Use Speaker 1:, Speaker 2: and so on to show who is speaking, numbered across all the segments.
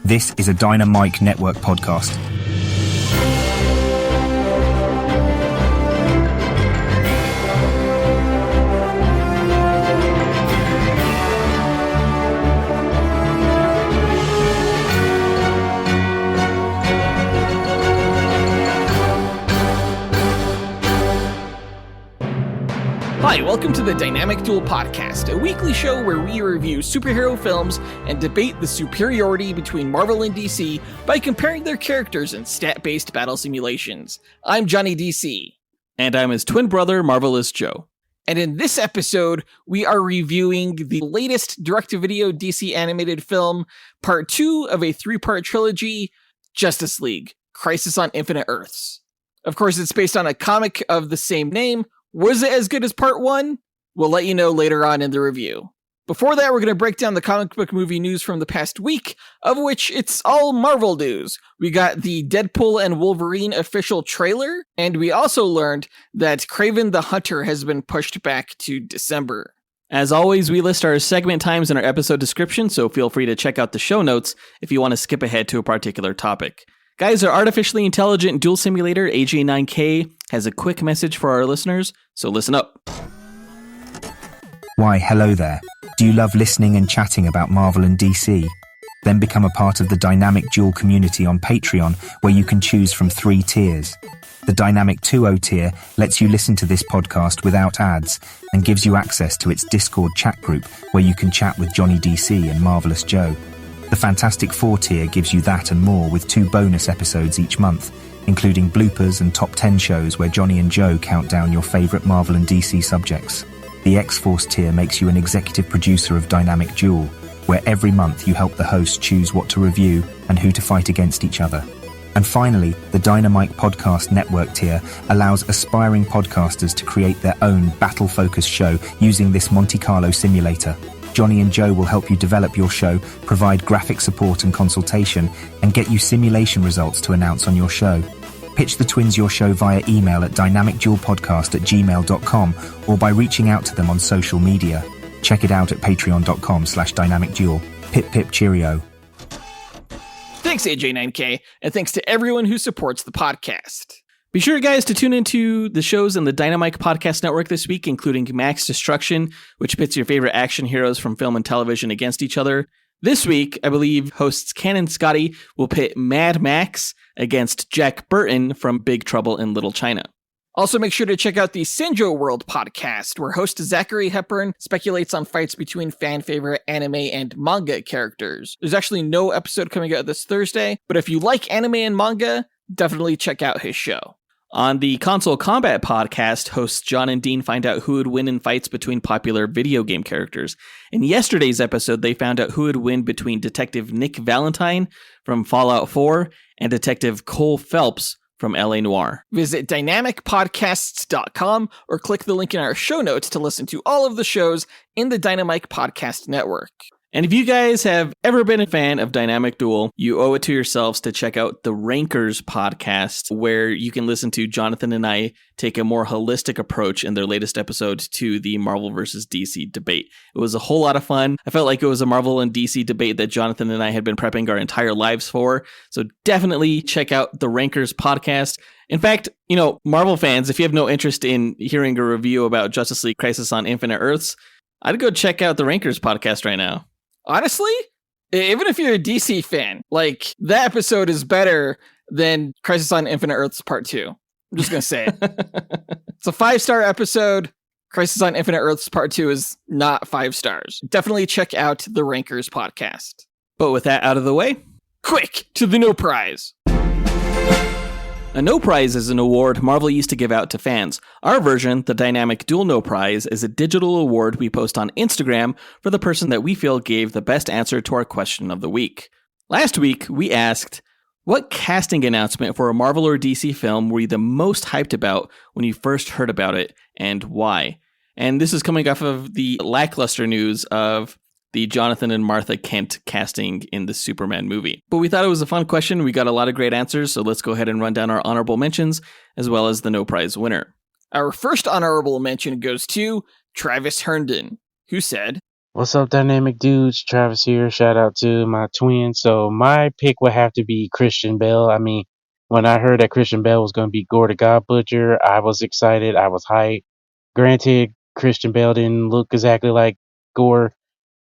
Speaker 1: This is a Dynamite Network podcast.
Speaker 2: Hi, welcome to the Dynamic Duel Podcast, a weekly show where we review superhero films and debate the superiority between Marvel and DC by comparing their characters in stat-based battle simulations. I'm Johnny DC.
Speaker 3: And I'm his twin brother, Marvelous Joe.
Speaker 2: And in this episode, we are reviewing the latest direct-to-video DC animated film, part 2 of a 3-part trilogy, Justice League, Crisis on Infinite Earths. Of course, it's based on a comic of the same name. Was it as good as part 1? We'll let you know later on in the review. Before that, we're going to break down the comic book movie news from the past week, of which it's all Marvel news. We got the Deadpool and Wolverine official trailer, and we also learned that Kraven the Hunter has been pushed back to December.
Speaker 3: As always, we list our segment times in our episode description, so feel free to check out the show notes if you want to skip ahead to a particular topic. Guys, our artificially intelligent duel simulator, AJ9K, has a quick message for our listeners, so listen up.
Speaker 1: Why, hello there. Do you love listening and chatting about Marvel and DC? Then become a part of the Dynamic Duel community on Patreon, where you can choose from 3 tiers. The Dynamic 2.0 tier lets you listen to this podcast without ads and gives you access to its Discord chat group, where you can chat with Johnny DC and Marvelous Joe. The Fantastic 4 tier gives you that and more with 2 bonus episodes each month, including bloopers and top 10 shows where Johnny and Joe count down your favourite Marvel and DC subjects. The X-Force tier makes you an executive producer of Dynamic Duel, where every month you help the host choose what to review and who to fight against each other. And finally, the Dynamite Podcast Network tier allows aspiring podcasters to create their own battle-focused show using this Monte Carlo simulator. Johnny and Joe will help you develop your show, provide graphic support and consultation, and get you simulation results to announce on your show. Pitch the twins your show via email at dynamicduelpodcast@gmail.com or by reaching out to them on social media. Check it out at patreon.com/dynamicduel. Pip pip cheerio.
Speaker 2: Thanks, AJ9K, and thanks to everyone who supports the podcast.
Speaker 3: Be sure, guys, to tune into the shows in the Dynamite Podcast Network this week, including Max Destruction, which pits your favorite action heroes from film and television against each other. This week, I believe hosts Ken and Scotty will pit Mad Max against Jack Burton from Big Trouble in Little China.
Speaker 2: Also, make sure to check out the Sinjo World podcast, where host Zachary Hepburn speculates on fights between fan-favorite anime and manga characters. There's actually no episode coming out this Thursday, but if you like anime and manga, definitely check out his show.
Speaker 3: On the Console Combat podcast, hosts John and Dean find out who would win in fights between popular video game characters. In yesterday's episode, they found out who would win between Detective Nick Valentine from Fallout 4 and Detective Cole Phelps from LA Noire.
Speaker 2: Visit dynamicpodcasts.com or click the link in our show notes to listen to all of the shows in the Dynamite Podcast Network.
Speaker 3: And if you guys have ever been a fan of Dynamic Duel, you owe it to yourselves to check out the Rankers podcast, where you can listen to Jonathan and I take a more holistic approach in their latest episode to the Marvel vs. DC debate. It was a whole lot of fun. I felt like it was a Marvel and DC debate that Jonathan and I had been prepping our entire lives for. So definitely check out the Rankers podcast. In fact, Marvel fans, if you have no interest in hearing a review about Justice League Crisis on Infinite Earths, I'd go check out the Rankers podcast right now.
Speaker 2: Honestly, even if you're a DC fan, that episode is better than Crisis on Infinite Earths Part 2. I'm just going to say it. It's a 5-star episode. Crisis on Infinite Earths Part 2 is not 5 stars. Definitely check out the Rankers podcast.
Speaker 3: But with that out of the way,
Speaker 2: quick to the No Prize.
Speaker 3: A No Prize is an award Marvel used to give out to fans. Our version, the Dynamic Duel No Prize, is a digital award we post on Instagram for the person that we feel gave the best answer to our question of the week. Last week, we asked, what casting announcement for a Marvel or DC film were you the most hyped about when you first heard about it, and why? And this is coming off of the lackluster news of the Jonathan and Martha Kent casting in the Superman movie. But we thought it was a fun question. We got a lot of great answers, so let's go ahead and run down our honorable mentions, as well as the No Prize winner.
Speaker 2: Our first honorable mention goes to Travis Herndon, who said,
Speaker 4: What's up, dynamic dudes? Travis here. Shout out to my twin. So my pick would have to be Christian Bale. I mean, when I heard that Christian Bale was going to be Gore the God Butcher, I was excited. I was hyped. Granted, Christian Bale didn't look exactly like Gore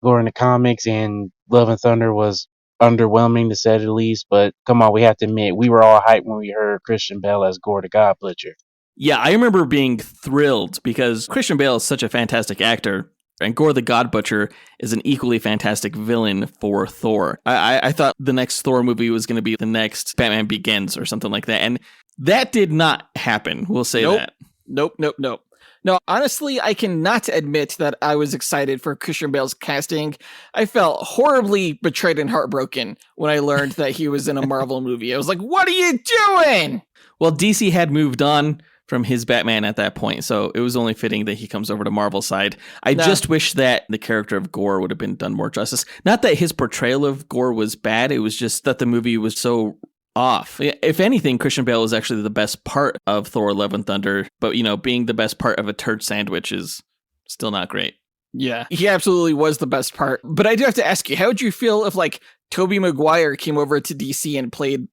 Speaker 4: in the comics, and Love and Thunder was underwhelming to say the least. But come on, we have to admit, we were all hyped when we heard Christian Bale as Gore the God Butcher.
Speaker 3: Yeah, I remember being thrilled because Christian Bale is such a fantastic actor. And Gore the God Butcher is an equally fantastic villain for Thor. I thought the next Thor movie was going to be the next Batman Begins or something like that. And that did not happen. We'll say that.
Speaker 2: Nope. No, honestly, I cannot admit that I was excited for Christian Bale's casting. I felt horribly betrayed and heartbroken when I learned that he was in a Marvel movie. I was like, what are you doing?
Speaker 3: Well, DC had moved on from his Batman at that point, so it was only fitting that he comes over to Marvel's side. I just wish that the character of Gore would have been done more justice. Not that his portrayal of Gore was bad, it was just that the movie was so off. If anything, Christian Bale was actually the best part of Thor Love and Thunder, but, being the best part of a turd sandwich is still not great.
Speaker 2: Yeah, he absolutely was the best part. But I do have to ask you, how would you feel if, Tobey Maguire came over to DC and played,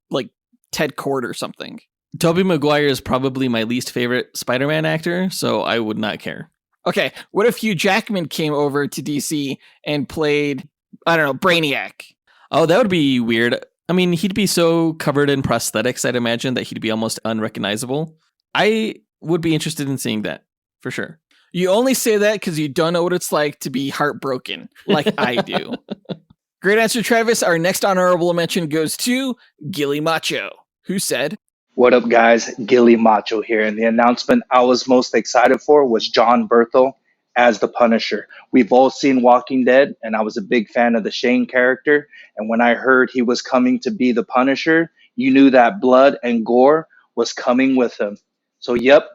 Speaker 2: Ted Kord or something?
Speaker 3: Tobey Maguire is probably my least favorite Spider-Man actor, so I would not care.
Speaker 2: Okay, what if Hugh Jackman came over to DC and played, Brainiac?
Speaker 3: Oh, that would be weird. I mean, he'd be so covered in prosthetics, I'd imagine, that he'd be almost unrecognizable. I would be interested in seeing that, for sure.
Speaker 2: You only say that because you don't know what it's like to be heartbroken, like I do. Great answer, Travis. Our next honorable mention goes to Gilly Macho, who said,
Speaker 5: "What up, guys? Gilly Macho here. And the announcement I was most excited for was John Berthel as the Punisher. We've all seen Walking Dead, and I was a big fan of the Shane character. And when I heard he was coming to be the Punisher, you knew that blood and gore was coming with him. So, yep,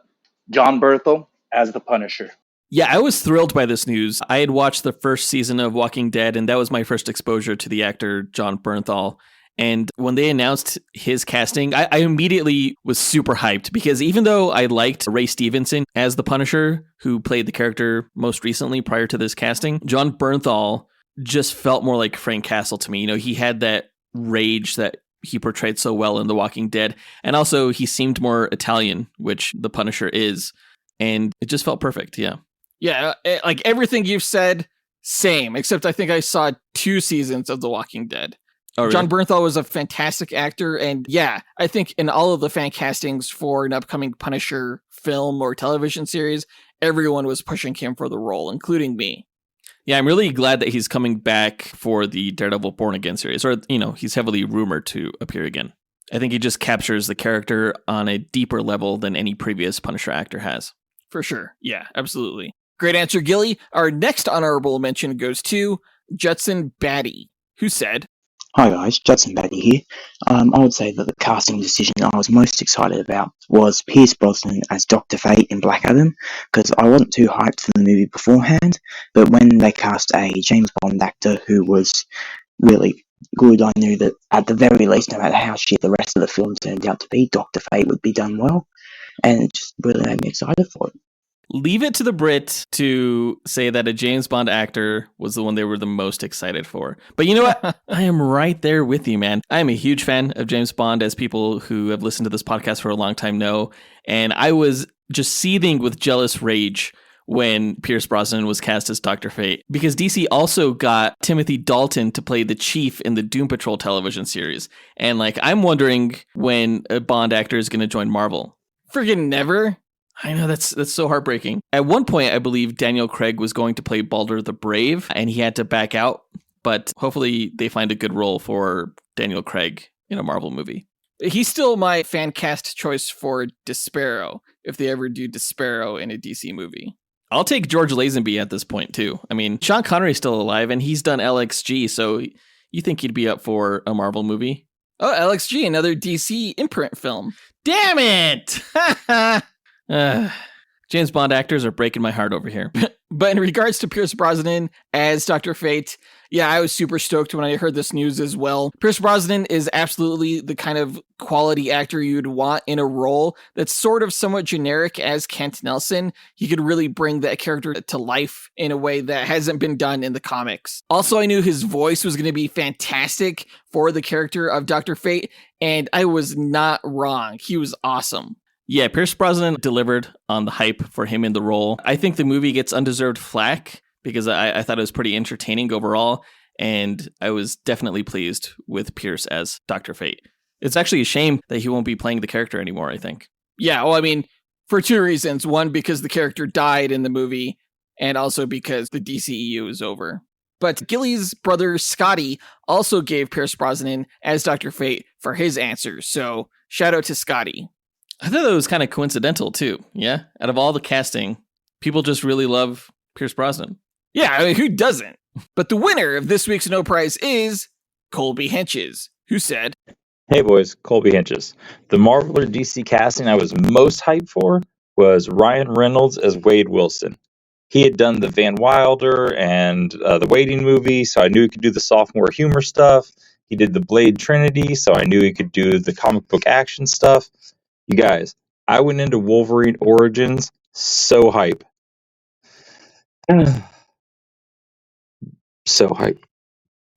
Speaker 5: John Berthel as the Punisher."
Speaker 3: Yeah, I was thrilled by this news. I had watched the first season of Walking Dead, and that was my first exposure to the actor John Bernthal. And when they announced his casting, I immediately was super hyped because even though I liked Ray Stevenson as the Punisher, who played the character most recently prior to this casting, John Bernthal just felt more like Frank Castle to me. He had that rage that he portrayed so well in The Walking Dead. And also he seemed more Italian, which the Punisher is. And it just felt perfect. Yeah.
Speaker 2: Yeah. Everything you've said, same, except I think I saw 2 seasons of The Walking Dead.
Speaker 3: Oh, really?
Speaker 2: John Bernthal was a fantastic actor, and yeah, I think in all of the fan castings for an upcoming Punisher film or television series, everyone was pushing him for the role, including me.
Speaker 3: Yeah, I'm really glad that he's coming back for the Daredevil Born Again series, or, he's heavily rumored to appear again. I think he just captures the character on a deeper level than any previous Punisher actor has.
Speaker 2: For sure. Yeah, absolutely. Great answer, Gilly. Our next honorable mention goes to Judson Batty, who said,
Speaker 6: "Hi guys, Judson Batty here. I would say that the casting decision I was most excited about was Pierce Brosnan as Dr. Fate in Black Adam, because I wasn't too hyped for the movie beforehand, but when they cast a James Bond actor who was really good, I knew that at the very least, no matter how shit the rest of the film turned out to be, Dr. Fate would be done well, and it just really made me excited for it."
Speaker 3: Leave it to the Brit to say that a James Bond actor was the one they were the most excited for. But you know what? I am right there with you, man. I am a huge fan of James Bond, as people who have listened to this podcast for a long time know. And I was just seething with jealous rage when Pierce Brosnan was cast as Dr. Fate, because DC also got Timothy Dalton to play the Chief in the Doom Patrol television series. And I'm wondering when a Bond actor is going to join Marvel.
Speaker 2: Friggin' never.
Speaker 3: I know, that's so heartbreaking. At one point, I believe Daniel Craig was going to play Balder the Brave, and he had to back out. But hopefully they find a good role for Daniel Craig in a Marvel movie.
Speaker 2: He's still my fan cast choice for Despero, if they ever do Despero in a DC movie.
Speaker 3: I'll take George Lazenby at this point, too. I mean, Sean Connery's still alive, and he's done LXG, so you think he'd be up for a Marvel movie?
Speaker 2: Oh, LXG, another DC imprint film.
Speaker 3: Damn it! James Bond actors are breaking my heart over here.
Speaker 2: But in regards to Pierce Brosnan as Dr. Fate, yeah, I was super stoked when I heard this news as well. Pierce Brosnan is absolutely the kind of quality actor you'd want in a role that's sort of somewhat generic as Kent Nelson. He could really bring that character to life in a way that hasn't been done in the comics. Also, I knew his voice was going to be fantastic for the character of Dr. Fate, and I was not wrong. He was awesome.
Speaker 3: Yeah, Pierce Brosnan delivered on the hype for him in the role. I think the movie gets undeserved flack because I thought it was pretty entertaining overall, and I was definitely pleased with Pierce as Dr. Fate. It's actually a shame that he won't be playing the character anymore, I think.
Speaker 2: Yeah, well, I mean, for two reasons. One, because the character died in the movie, and also because the DCEU is over. But Gilly's brother Scotty also gave Pierce Brosnan as Dr. Fate for his answers, so shout out to Scotty.
Speaker 3: I thought that was kind of coincidental, too. Yeah? Out of all the casting, people just really love Pierce Brosnan.
Speaker 2: Yeah, I mean, who doesn't? But the winner of this week's No Prize is Colby Henches, who said,
Speaker 7: Hey boys, Colby Henches. The Marvel or DC casting I was most hyped for was Ryan Reynolds as Wade Wilson. He had done the Van Wilder and the Waiting movie, so I knew he could do the sophomore humor stuff. He did the Blade Trinity, so I knew he could do the comic book action stuff. You guys, I went into Wolverine Origins so hype. So hype.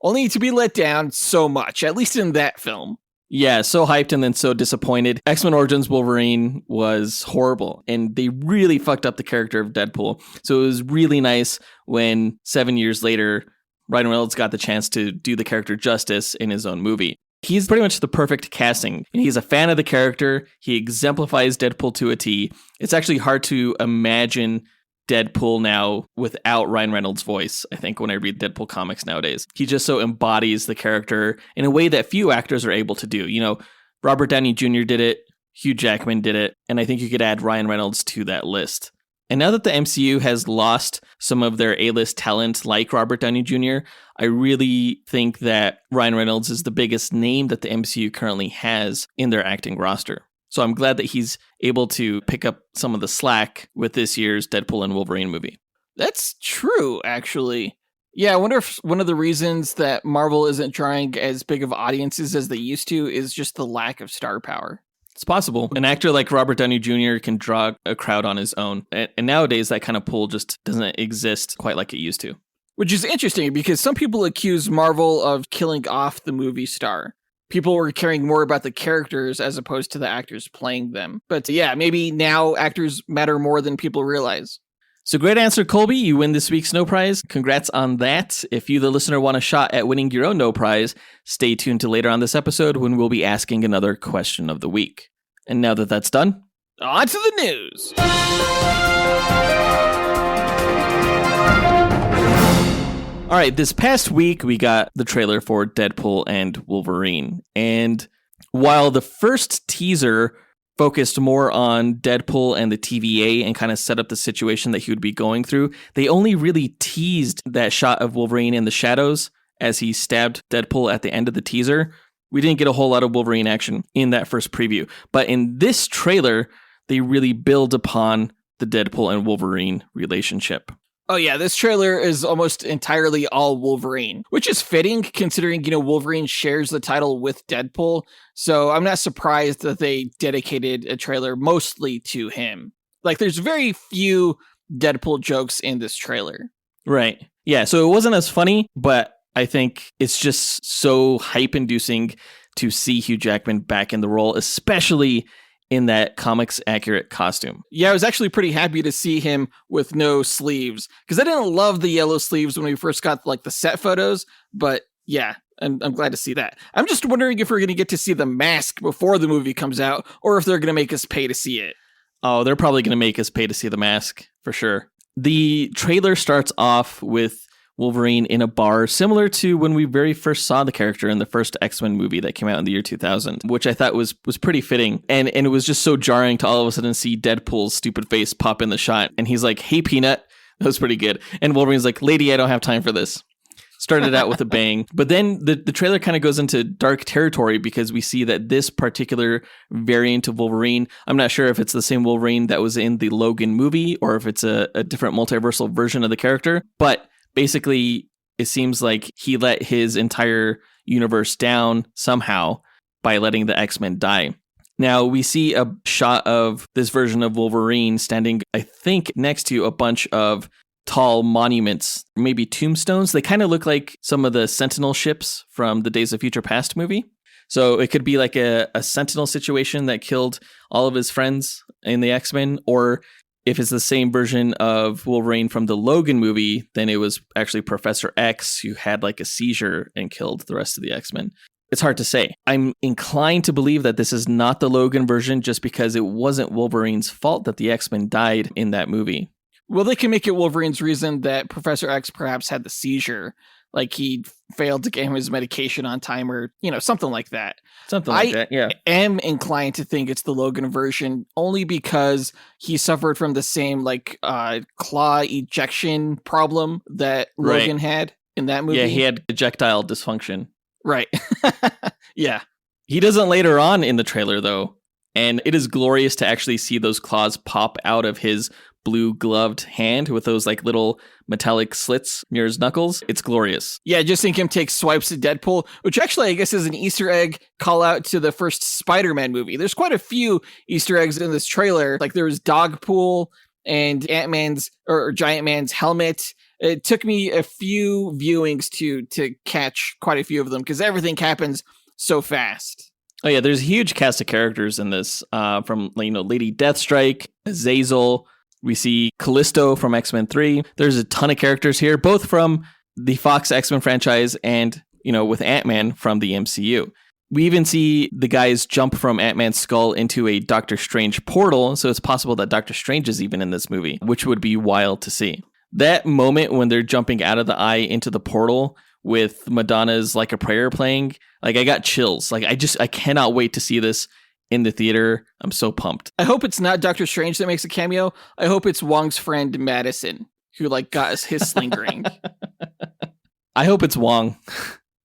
Speaker 2: only to be let down so much, at least in that film.
Speaker 3: Yeah, so hyped and then so disappointed. X-Men Origins Wolverine was horrible, and they really fucked up the character of Deadpool. So it was really nice when 7 years later, Ryan Reynolds got the chance to do the character justice in his own movie. He's pretty much the perfect casting. He's a fan of the character. He exemplifies Deadpool to a T. It's actually hard to imagine Deadpool now without Ryan Reynolds' voice, I think, when I read Deadpool comics nowadays. He just so embodies the character in a way that few actors are able to do. You know, Robert Downey Jr. did it, Hugh Jackman did it, and I think you could add Ryan Reynolds to that list. And now that the MCU has lost some of their A-list talent like Robert Downey Jr., I really think that Ryan Reynolds is the biggest name that the MCU currently has in their acting roster. So I'm glad that he's able to pick up some of the slack with this year's Deadpool and Wolverine movie.
Speaker 2: That's true, actually. Yeah, I wonder if one of the reasons that Marvel isn't drawing as big of audiences as they used to is just the lack of star power.
Speaker 3: It's possible. An actor like Robert Downey Jr. can draw a crowd on his own. And nowadays, that kind of pull just doesn't exist quite like it used to.
Speaker 2: Which is interesting because some people accuse Marvel of killing off the movie star. People were caring more about the characters as opposed to the actors playing them. But yeah, maybe now actors matter more than people realize.
Speaker 3: So great answer, Colby. You win this week's No Prize. Congrats on that. If you, the listener, want a shot at winning your own No Prize, stay tuned to later on this episode when we'll be asking another question of the week. And now that that's done,
Speaker 2: on to the news.
Speaker 3: All right, this past week, we got the trailer for Deadpool and Wolverine. And while the first teaser focused more on Deadpool and the TVA and kind of set up the situation that he would be going through, they only really teased that shot of Wolverine in the shadows as he stabbed Deadpool at the end of the teaser. We didn't get a whole lot of Wolverine action in that first preview. But in this trailer, they really build upon the Deadpool and Wolverine relationship.
Speaker 2: Oh yeah, this trailer is almost entirely all Wolverine, which is fitting considering, Wolverine shares the title with Deadpool. So I'm not surprised that they dedicated a trailer mostly to him. Like, there's very few Deadpool jokes in this trailer.
Speaker 3: Right. Yeah, so it wasn't as funny, but I think it's just so hype-inducing to see Hugh Jackman back in the role, especially in that comics accurate costume.
Speaker 2: Yeah, I was actually pretty happy to see him with no sleeves because I didn't love the yellow sleeves when we first got the set photos, but yeah, I'm glad to see that. I'm just wondering if we're going to get to see the mask before the movie comes out or if they're going to make us pay to see it.
Speaker 3: Oh, they're probably going to make us pay to see the mask for sure. The trailer starts off with Wolverine in a bar, similar to when we very first saw the character in the first X-Men movie that came out in the year 2000, which I thought was pretty fitting. And it was just so jarring to all of a sudden see Deadpool's stupid face pop in the shot. And he's like, "Hey, Peanut." That was pretty good. And Wolverine's like, "Lady, I don't have time for this." Started out with a bang. But then the trailer kind of goes into dark territory because we see that this particular variant of Wolverine, I'm not sure if it's the same Wolverine that was in the Logan movie or if it's a different multiversal version of the character. But basically, it seems like he let his entire universe down somehow by letting the X-Men die. Now, we see a shot of this version of Wolverine standing, I think, next to a bunch of tall monuments, maybe tombstones. They kind of look like some of the Sentinel ships from the Days of Future Past movie. So it could be like a Sentinel situation that killed all of his friends in the X-Men, or if it's the same version of Wolverine from the Logan movie, then it was actually Professor X who had like a seizure and killed the rest of the X-Men. It's hard to say. I'm inclined to believe that this is not the Logan version just because it wasn't Wolverine's fault that the X-Men died in that movie.
Speaker 2: Well, they can make it Wolverine's reason that Professor X perhaps had the seizure, like he failed to get him his medication on time or, something like that.
Speaker 3: Something like that, yeah.
Speaker 2: I am inclined to think it's the Logan version only because he suffered from the same claw ejection problem that Logan had in that movie.
Speaker 3: Yeah, he had ejectile dysfunction.
Speaker 2: Right. Yeah.
Speaker 3: He doesn't later on in the trailer, though. And it is glorious to actually see those claws pop out of his blue gloved hand with those little metallic slits near his knuckles. It's glorious.
Speaker 2: Yeah, just think him take swipes at Deadpool, which actually I guess is an Easter egg call out to the first Spider-Man movie. There's quite a few Easter eggs in this trailer. Like there was Dogpool and Ant-Man's or Giant Man's helmet. It took me a few viewings to catch quite a few of them because everything happens so fast.
Speaker 3: Oh yeah, there's a huge cast of characters in this, from Lady Deathstrike, Azazel. We see Callisto from X-Men 3. There's a ton of characters here, both from the Fox X-Men franchise and with Ant-Man from the MCU. We even see the guys jump from Ant-Man's skull into a Doctor Strange portal, so it's possible that Doctor Strange is even in this movie, which would be wild to see. That moment when they're jumping out of the eye into the portal with Madonna's Like a Prayer playing, I got chills. I cannot wait to see this in the theater. I'm so pumped.
Speaker 2: I hope it's not Doctor Strange that makes a cameo. I hope it's Wong's friend Madison who got us his sling ring.
Speaker 3: I hope it's Wong.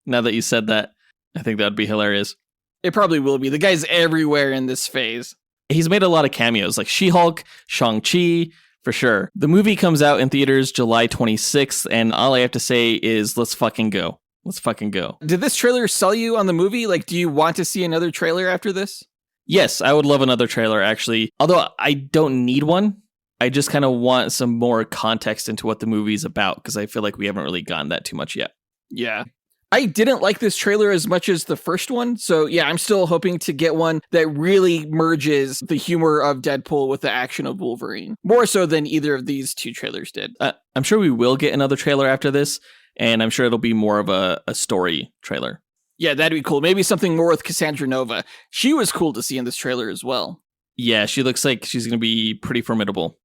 Speaker 3: Now that you said that, I think that'd be hilarious.
Speaker 2: It probably will be. The guy's everywhere in this phase.
Speaker 3: He's made a lot of cameos, like She-Hulk, Shang-Chi, for sure. The movie comes out in theaters July 26th, and all I have to say is let's fucking go. Let's fucking go.
Speaker 2: Did this trailer sell you on the movie? Do you want to see another trailer after this?
Speaker 3: Yes, I would love another trailer, actually. Although I don't need one. I just kind of want some more context into what the movie's about, because I feel like we haven't really gotten that too much yet.
Speaker 2: Yeah. I didn't like this trailer as much as the first one. So yeah, I'm still hoping to get one that really merges the humor of Deadpool with the action of Wolverine. More so than either of these two trailers did.
Speaker 3: I'm sure we will get another trailer after this, and I'm sure it'll be more of a story trailer.
Speaker 2: Yeah, that'd be cool. Maybe something more with Cassandra Nova. She was cool to see in this trailer as well.
Speaker 3: Yeah, she looks like she's going to be pretty formidable,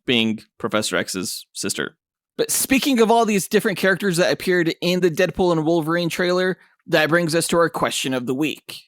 Speaker 3: being Professor X's sister.
Speaker 2: But speaking of all these different characters that appeared in the Deadpool and Wolverine trailer, that brings us to our question of the week.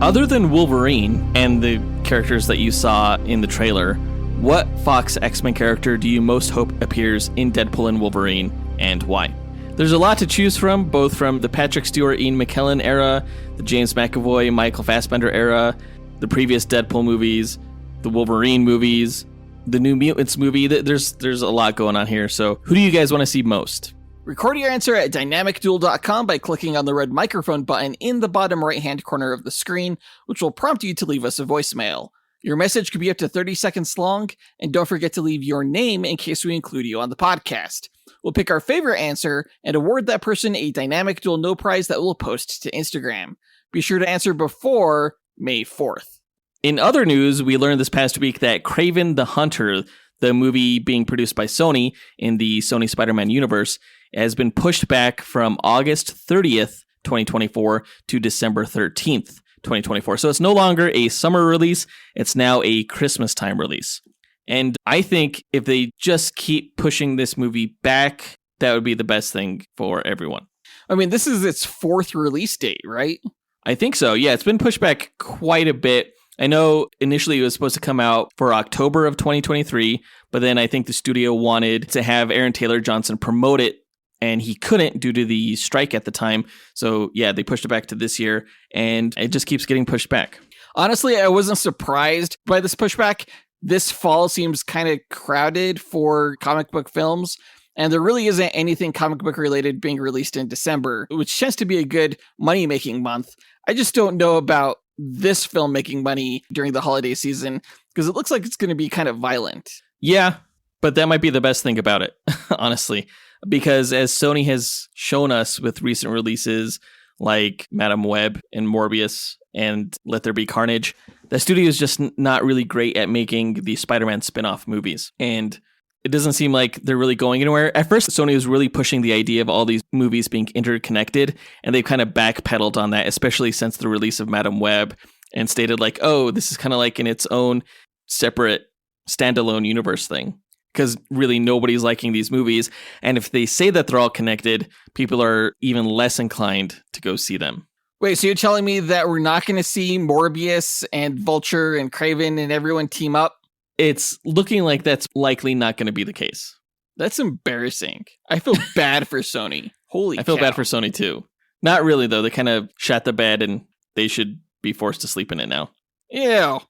Speaker 3: Other than Wolverine and the characters that you saw in the trailer, what Fox X-Men character do you most hope appears in Deadpool and Wolverine, and why? There's a lot to choose from, both from the Patrick Stewart, Ian McKellen era, the James McAvoy, Michael Fassbender era, the previous Deadpool movies, the Wolverine movies, the New Mutants movie. There's a lot going on here. So who do you guys want to see most?
Speaker 2: Record your answer at dynamicduel.com by clicking on the red microphone button in the bottom right-hand corner of the screen, which will prompt you to leave us a voicemail. Your message could be up to 30 seconds long, and don't forget to leave your name in case we include you on the podcast. We'll pick our favorite answer and award that person a Dynamic Duel No Prize that we'll post to Instagram. Be sure to answer before May 4th.
Speaker 3: In other news, we learned this past week that Kraven the Hunter, the movie being produced by Sony in the Sony Spider-Man universe, has been pushed back from August 30th, 2024 to December 13th, 2024. So it's no longer a summer release, it's now a Christmas time release. And I think if they just keep pushing this movie back, that would be the best thing for everyone.
Speaker 2: I mean, this is its fourth release date, right?
Speaker 3: I think so. Yeah, it's been pushed back quite a bit. I know initially it was supposed to come out for October of 2023, but then I think the studio wanted to have Aaron Taylor Johnson promote it, and he couldn't due to the strike at the time. So yeah, they pushed it back to this year, and it just keeps getting pushed back.
Speaker 2: Honestly, I wasn't surprised by this pushback. This fall seems kind of crowded for comic book films, and there really isn't anything comic book related being released in December, which tends to be a good money-making month. I just don't know about this film making money during the holiday season, because it looks like it's going to be kind of violent.
Speaker 3: Yeah, but that might be the best thing about it, honestly, because as Sony has shown us with recent releases like Madam Web and Morbius and Let There Be Carnage, the studio is just not really great at making the Spider-Man spin-off movies. And it doesn't seem like they're really going anywhere. At first, Sony was really pushing the idea of all these movies being interconnected, and they've kind of backpedaled on that, especially since the release of Madam Web, and stated like, oh, this is kind of like in its own separate standalone universe thing. Because really nobody's liking these movies. And if they say that they're all connected, people are even less inclined to go see them.
Speaker 2: Wait, so you're telling me that we're not going to see Morbius and Vulture and Kraven and everyone team up?
Speaker 3: It's looking like that's likely not going to be the case.
Speaker 2: That's embarrassing. I feel bad for Sony. Holy
Speaker 3: I feel
Speaker 2: cow.
Speaker 3: bad for Sony too. Not really, though. They kind of shat the bed and they should be forced to sleep in it now.
Speaker 2: Ew.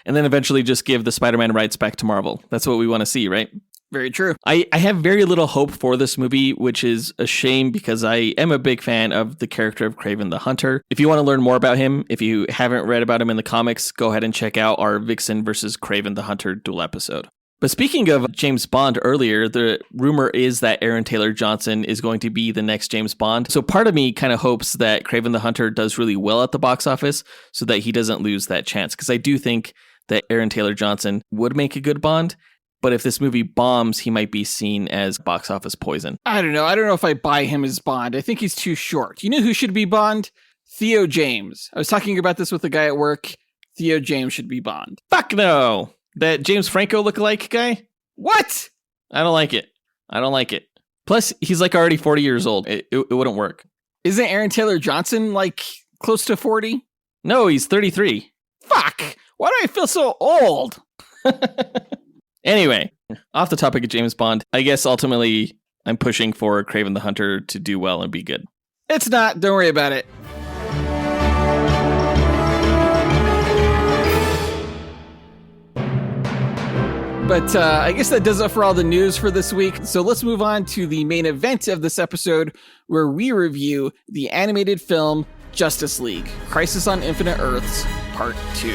Speaker 3: And then eventually just give the Spider-Man rights back to Marvel. That's what we want to see, right?
Speaker 2: Very true.
Speaker 3: I have very little hope for this movie, which is a shame because I am a big fan of the character of Kraven the Hunter. If you want to learn more about him, if you haven't read about him in the comics, go ahead and check out our Vixen versus Kraven the Hunter dual episode. But speaking of James Bond earlier, the rumor is that Aaron Taylor Johnson is going to be the next James Bond. So part of me kind of hopes that Kraven the Hunter does really well at the box office so that he doesn't lose that chance. Because I do think that Aaron Taylor Johnson would make a good Bond. But if this movie bombs, he might be seen as box office poison.
Speaker 2: I don't know. I don't know if I buy him as Bond. I think he's too short. You know who should be Bond? Theo James. I was talking about this with a guy at work. Theo James should be Bond.
Speaker 3: Fuck no! That James Franco lookalike guy?
Speaker 2: What?
Speaker 3: I don't like it. I don't like it. Plus, he's like already 40 years old. It wouldn't work.
Speaker 2: Isn't Aaron Taylor Johnson like close to 40?
Speaker 3: No, he's 33.
Speaker 2: Fuck! Why do I feel so old?
Speaker 3: Anyway, off the topic of James Bond, I guess ultimately I'm pushing for Kraven the Hunter to do well and be good.
Speaker 2: It's not. Don't worry about it. But I guess that does it for all the news for this week. So let's move on to the main event of this episode, where we review the animated film Justice League: Crisis on Infinite Earths, Part 2.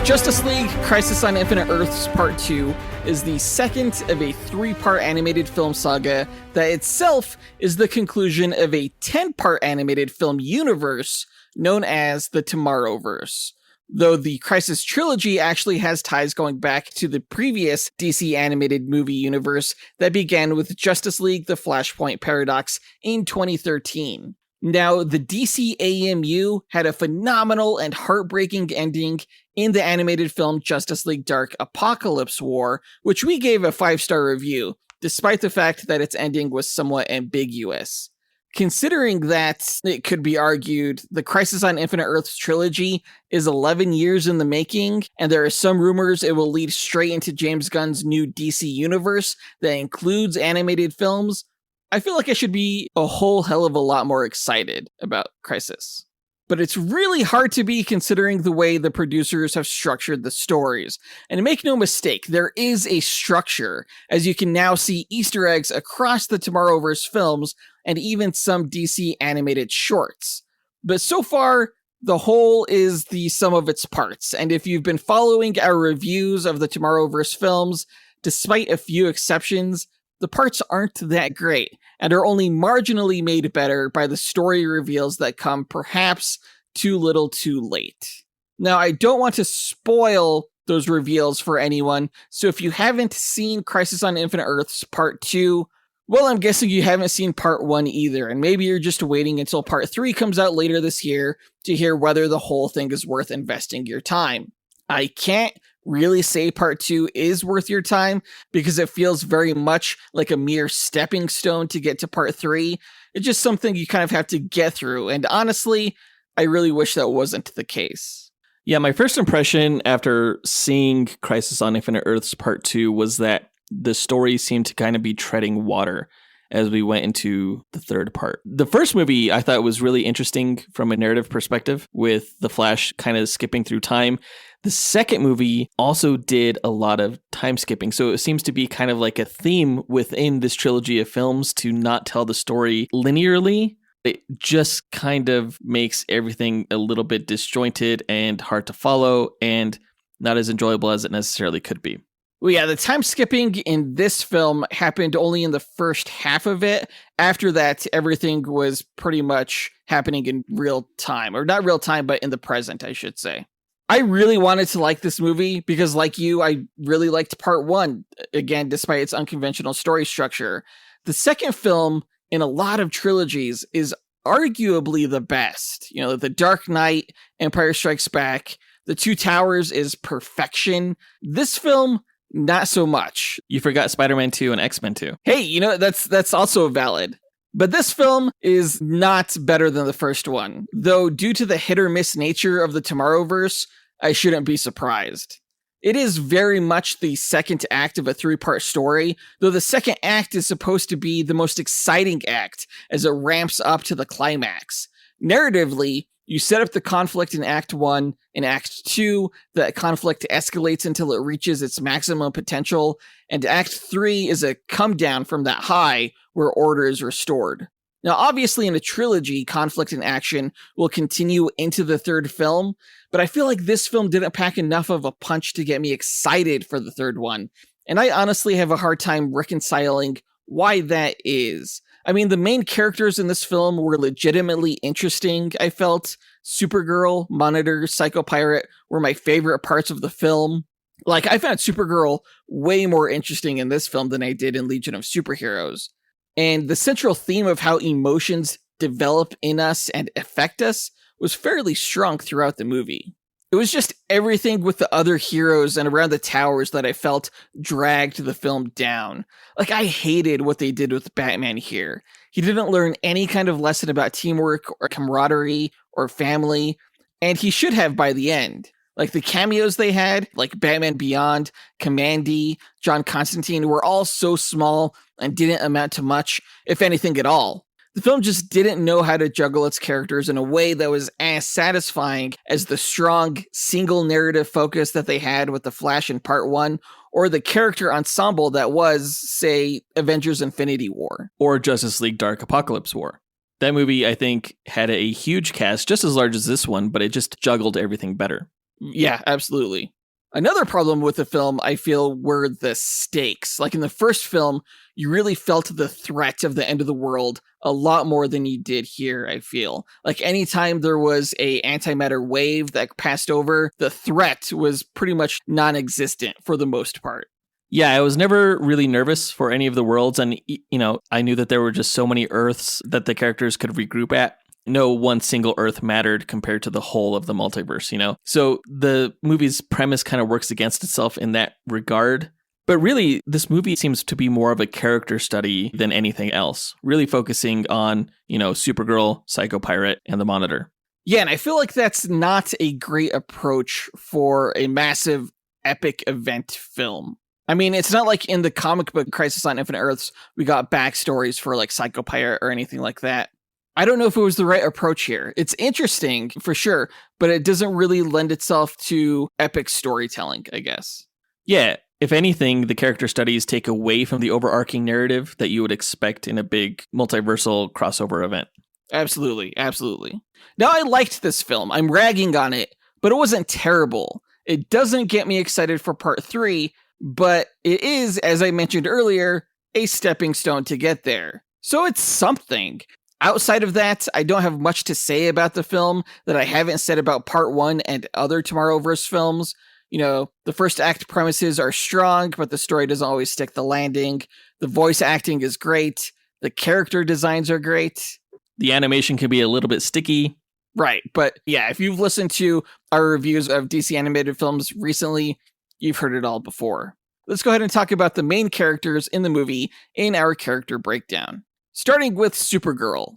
Speaker 2: Justice League: Crisis on Infinite Earths Part 2 is the second of a 3-part animated film saga that itself is the conclusion of a 10-part animated film universe known as the Tomorrowverse. Though the Crisis trilogy actually has ties going back to the previous DC animated movie universe that began with Justice League: The Flashpoint Paradox in 2013. Now, the DC AMU had a phenomenal and heartbreaking ending in the animated film Justice League Dark Apocalypse War, which we gave a 5-star review, despite the fact that its ending was somewhat ambiguous. Considering that, it could be argued, the Crisis on Infinite Earths trilogy is 11 years in the making, and there are some rumors it will lead straight into James Gunn's new DC universe that includes animated films. I feel like I should be a whole hell of a lot more excited about Crisis. But it's really hard to be considering the way the producers have structured the stories. And make no mistake, there is a structure, as you can now see Easter eggs across the Tomorrowverse films and even some DC animated shorts. But so far, the whole is the sum of its parts. And if you've been following our reviews of the Tomorrowverse films, despite a few exceptions, the parts aren't that great, and are only marginally made better by the story reveals that come perhaps too little too late. Now, I don't want to spoil those reveals for anyone, so if you haven't seen Crisis on Infinite Earths Part 2, well, I'm guessing you haven't seen Part 1 either, and maybe you're just waiting until Part 3 comes out later this year to hear whether the whole thing is worth investing your time. I can't really say part 2 is worth your time because it feels very much like a mere stepping stone to get to part 3. It's just something you kind of have to get through. And honestly, I really wish that wasn't the case.
Speaker 3: Yeah, my first impression after seeing Crisis on Infinite Earths Part 2 was that the story seemed to kind of be treading water as we went into the third part. The first movie I thought was really interesting from a narrative perspective, with the Flash kind of skipping through time. The second movie also did a lot of time skipping, so it seems to be kind of like a theme within this trilogy of films to not tell the story linearly. It just kind of makes everything a little bit disjointed and hard to follow and not as enjoyable as it necessarily could be.
Speaker 2: Well, yeah, the time skipping in this film happened only in the first half of it. After that, everything was pretty much happening in real time, or not real time, but in the present, I should say. I really wanted to like this movie because, like you, I really liked part 1, again, despite its unconventional story structure. The second film in a lot of trilogies is arguably the best. You know, The Dark Knight, Empire Strikes Back, The Two Towers is perfection. This film, not so much.
Speaker 3: You forgot Spider-Man 2 and X-Men 2.
Speaker 2: Hey, you know, that's also valid. But this film is not better than the first one, though due to the hit or miss nature of the Tomorrowverse, I shouldn't be surprised. It is very much the second act of a 3-part story, though the second act is supposed to be the most exciting act as it ramps up to the climax. Narratively, you set up the conflict in Act 1. In Act 2, that conflict escalates until it reaches its maximum potential, and Act 3 is a come down from that high where order is restored. Now, obviously, in a trilogy, conflict and action will continue into the third film, but I feel like this film didn't pack enough of a punch to get me excited for the third one, and I honestly have a hard time reconciling why that is. I mean, the main characters in this film were legitimately interesting, I felt. Supergirl, Monitor, Psycho Pirate were my favorite parts of the film. Like, I found Supergirl way more interesting in this film than I did in Legion of Superheroes. And the central theme of how emotions develop in us and affect us was fairly strong throughout the movie. It was just everything with the other heroes and around the towers that I felt dragged the film down. Like, I hated what they did with Batman here. He didn't learn any kind of lesson about teamwork or camaraderie or family, and he should have by the end. Like, the cameos they had, like Batman Beyond, Commandy, John Constantine, were all so small and didn't amount to much, if anything at all. The film just didn't know how to juggle its characters in a way that was as satisfying as the strong, single narrative focus that they had with The Flash in Part 1, or the character ensemble that was, say, Avengers Infinity War.
Speaker 3: Or Justice League Dark Apocalypse War. That movie, I think, had a huge cast, just as large as this one, but it just juggled everything better.
Speaker 2: Yeah, absolutely. Another problem with the film, I feel, were the stakes. Like in the first film, you really felt the threat of the end of the world a lot more than you did here, I feel. Like anytime there was a antimatter wave that passed over, the threat was pretty much non-existent for the most part.
Speaker 3: Yeah, I was never really nervous for any of the worlds, and, you know, I knew that there were just so many Earths that the characters could regroup at. No one single Earth mattered compared to the whole of the multiverse, you know? So the movie's premise kind of works against itself in that regard. But really, this movie seems to be more of a character study than anything else, really focusing on, you know, Supergirl, Psycho Pirate, and the Monitor.
Speaker 2: Yeah, and I feel like that's not a great approach for a massive epic event film. I mean, it's not like in the comic book Crisis on Infinite Earths, we got backstories for like Psycho Pirate or anything like that. I don't know if it was the right approach here. It's interesting, for sure, but it doesn't really lend itself to epic storytelling, I guess.
Speaker 3: Yeah, if anything, the character studies take away from the overarching narrative that you would expect in a big multiversal crossover event.
Speaker 2: Absolutely, absolutely. Now, I liked this film. I'm ragging on it, but it wasn't terrible. It doesn't get me excited for part 3, but it is, as I mentioned earlier, a stepping stone to get there. So it's something. Outside of that, I don't have much to say about the film that I haven't said about Part 1 and other Tomorrowverse films. You know, the first act premises are strong, but the story doesn't always stick the landing. The voice acting is great. The character designs are great.
Speaker 3: The animation can be a little bit sticky.
Speaker 2: Right. But yeah, if you've listened to our reviews of DC animated films recently, you've heard it all before. Let's go ahead and talk about the main characters in the movie in our character breakdown. Starting with Supergirl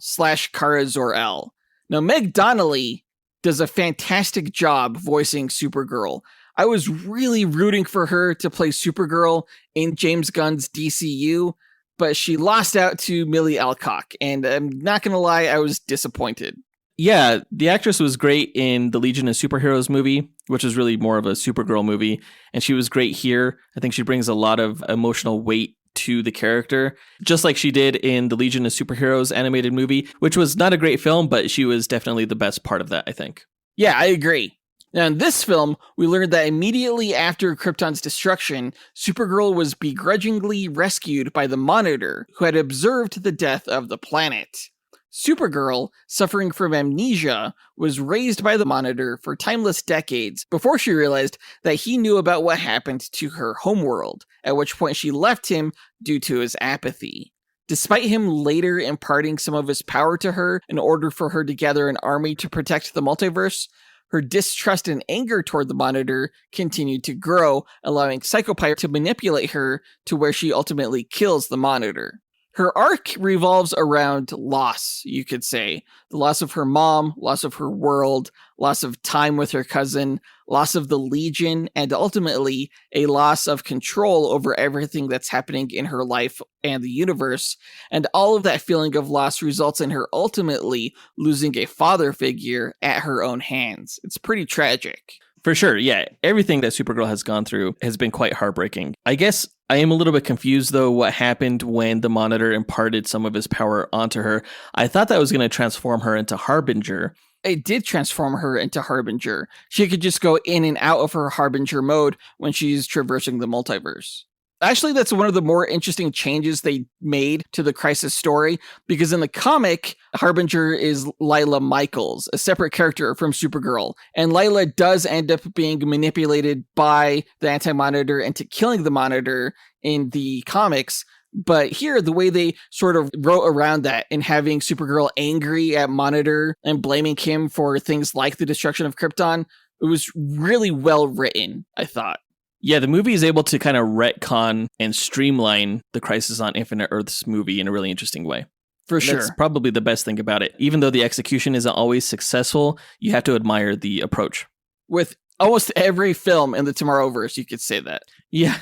Speaker 2: / Kara Zor-El. Now, Meg Donnelly does a fantastic job voicing Supergirl. I was really rooting for her to play Supergirl in James Gunn's DCU, but she lost out to Millie Alcock, and I'm not going to lie, I was disappointed.
Speaker 3: Yeah, the actress was great in the Legion of Superheroes movie, which is really more of a Supergirl movie, and she was great here. I think she brings a lot of emotional weight to the character, just like she did in the Legion of Superheroes animated movie, which was not a great film, but she was definitely the best part of that, I think.
Speaker 2: Yeah, I agree. Now, in this film, we learned that immediately after Krypton's destruction, Supergirl was begrudgingly rescued by the Monitor, who had observed the death of the planet. Supergirl, suffering from amnesia, was raised by the Monitor for timeless decades before she realized that he knew about what happened to her homeworld, at which point she left him due to his apathy. Despite him later imparting some of his power to her in order for her to gather an army to protect the multiverse, her distrust and anger toward the Monitor continued to grow, allowing Psychopirate to manipulate her to where she ultimately kills the Monitor. Her arc revolves around loss, you could say. The loss of her mom, loss of her world, loss of time with her cousin, loss of the Legion, and ultimately a loss of control over everything that's happening in her life and the universe. And all of that feeling of loss results in her ultimately losing a father figure at her own hands. It's pretty tragic.
Speaker 3: For sure, yeah. Everything that Supergirl has gone through has been quite heartbreaking. I guess I am a little bit confused, though, what happened when the Monitor imparted some of his power onto her. I thought that was going to transform her into Harbinger.
Speaker 2: It did transform her into Harbinger. She could just go in and out of her Harbinger mode when she's traversing the multiverse. Actually, that's one of the more interesting changes they made to the Crisis story, because in the comic, Harbinger is Lila Michaels, a separate character from Supergirl, and Lila does end up being manipulated by the Anti-Monitor into killing the Monitor in the comics. But here, the way they sort of wrote around that and having Supergirl angry at Monitor and blaming him for things like the destruction of Krypton, it was really well written, I thought.
Speaker 3: Yeah, the movie is able to kind of retcon and streamline the Crisis on Infinite Earths movie in a really interesting way.
Speaker 2: For sure.
Speaker 3: That's probably the best thing about it. Even though the execution isn't always successful, you have to admire the approach.
Speaker 2: With almost every film in the Tomorrowverse, you could say that.
Speaker 3: Yeah.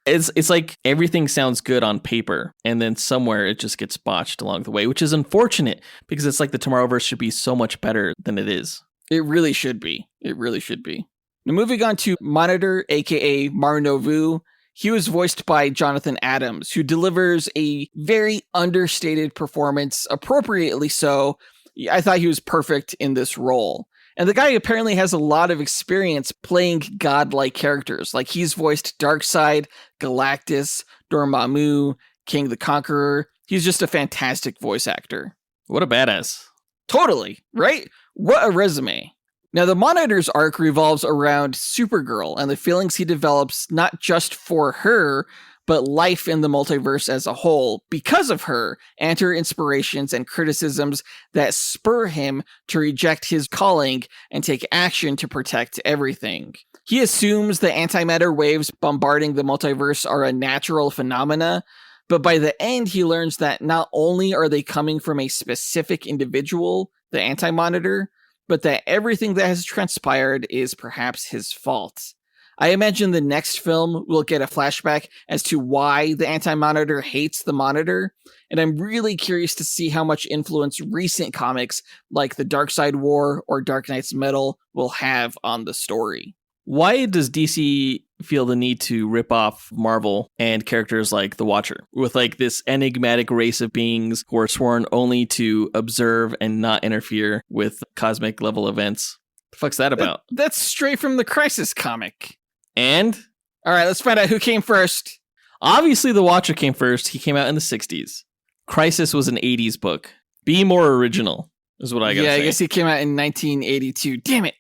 Speaker 3: It's like everything sounds good on paper, and then somewhere it just gets botched along the way, which is unfortunate, because it's like the Tomorrowverse should be so much better than it is.
Speaker 2: It really should be. It really should be. Now, moving on to Monitor, aka Mar-Novu. He was voiced by Jonathan Adams, who delivers a very understated performance, appropriately so. I thought he was perfect in this role. And the guy apparently has a lot of experience playing godlike characters. Like, he's voiced Darkseid, Galactus, Dormammu, King the Conqueror. He's just a fantastic voice actor.
Speaker 3: What a badass.
Speaker 2: Totally, right? What a resume. Now, the Monitor's arc revolves around Supergirl and the feelings he develops not just for her, but life in the multiverse as a whole because of her and her inspirations and criticisms that spur him to reject his calling and take action to protect everything. He assumes the antimatter waves bombarding the multiverse are a natural phenomena, but by the end he learns that not only are they coming from a specific individual, the Anti-Monitor, but that everything that has transpired is perhaps his fault. I imagine the next film will get a flashback as to why the Anti-Monitor hates the Monitor, and I'm really curious to see how much influence recent comics like the Darkseid War or Dark Knight's Metal will have on the story.
Speaker 3: Why does DC feel the need to rip off Marvel and characters like the Watcher with like this enigmatic race of beings who are sworn only to observe and not interfere with cosmic level events? The fuck's that about?
Speaker 2: That's straight from the Crisis comic.
Speaker 3: And?
Speaker 2: All right, let's find out who came first.
Speaker 3: Obviously, the Watcher came first. He came out in the 60s. Crisis was an 80s book. Be more original, is what I gotta say.
Speaker 2: Yeah, I guess he came out in 1982. Damn it.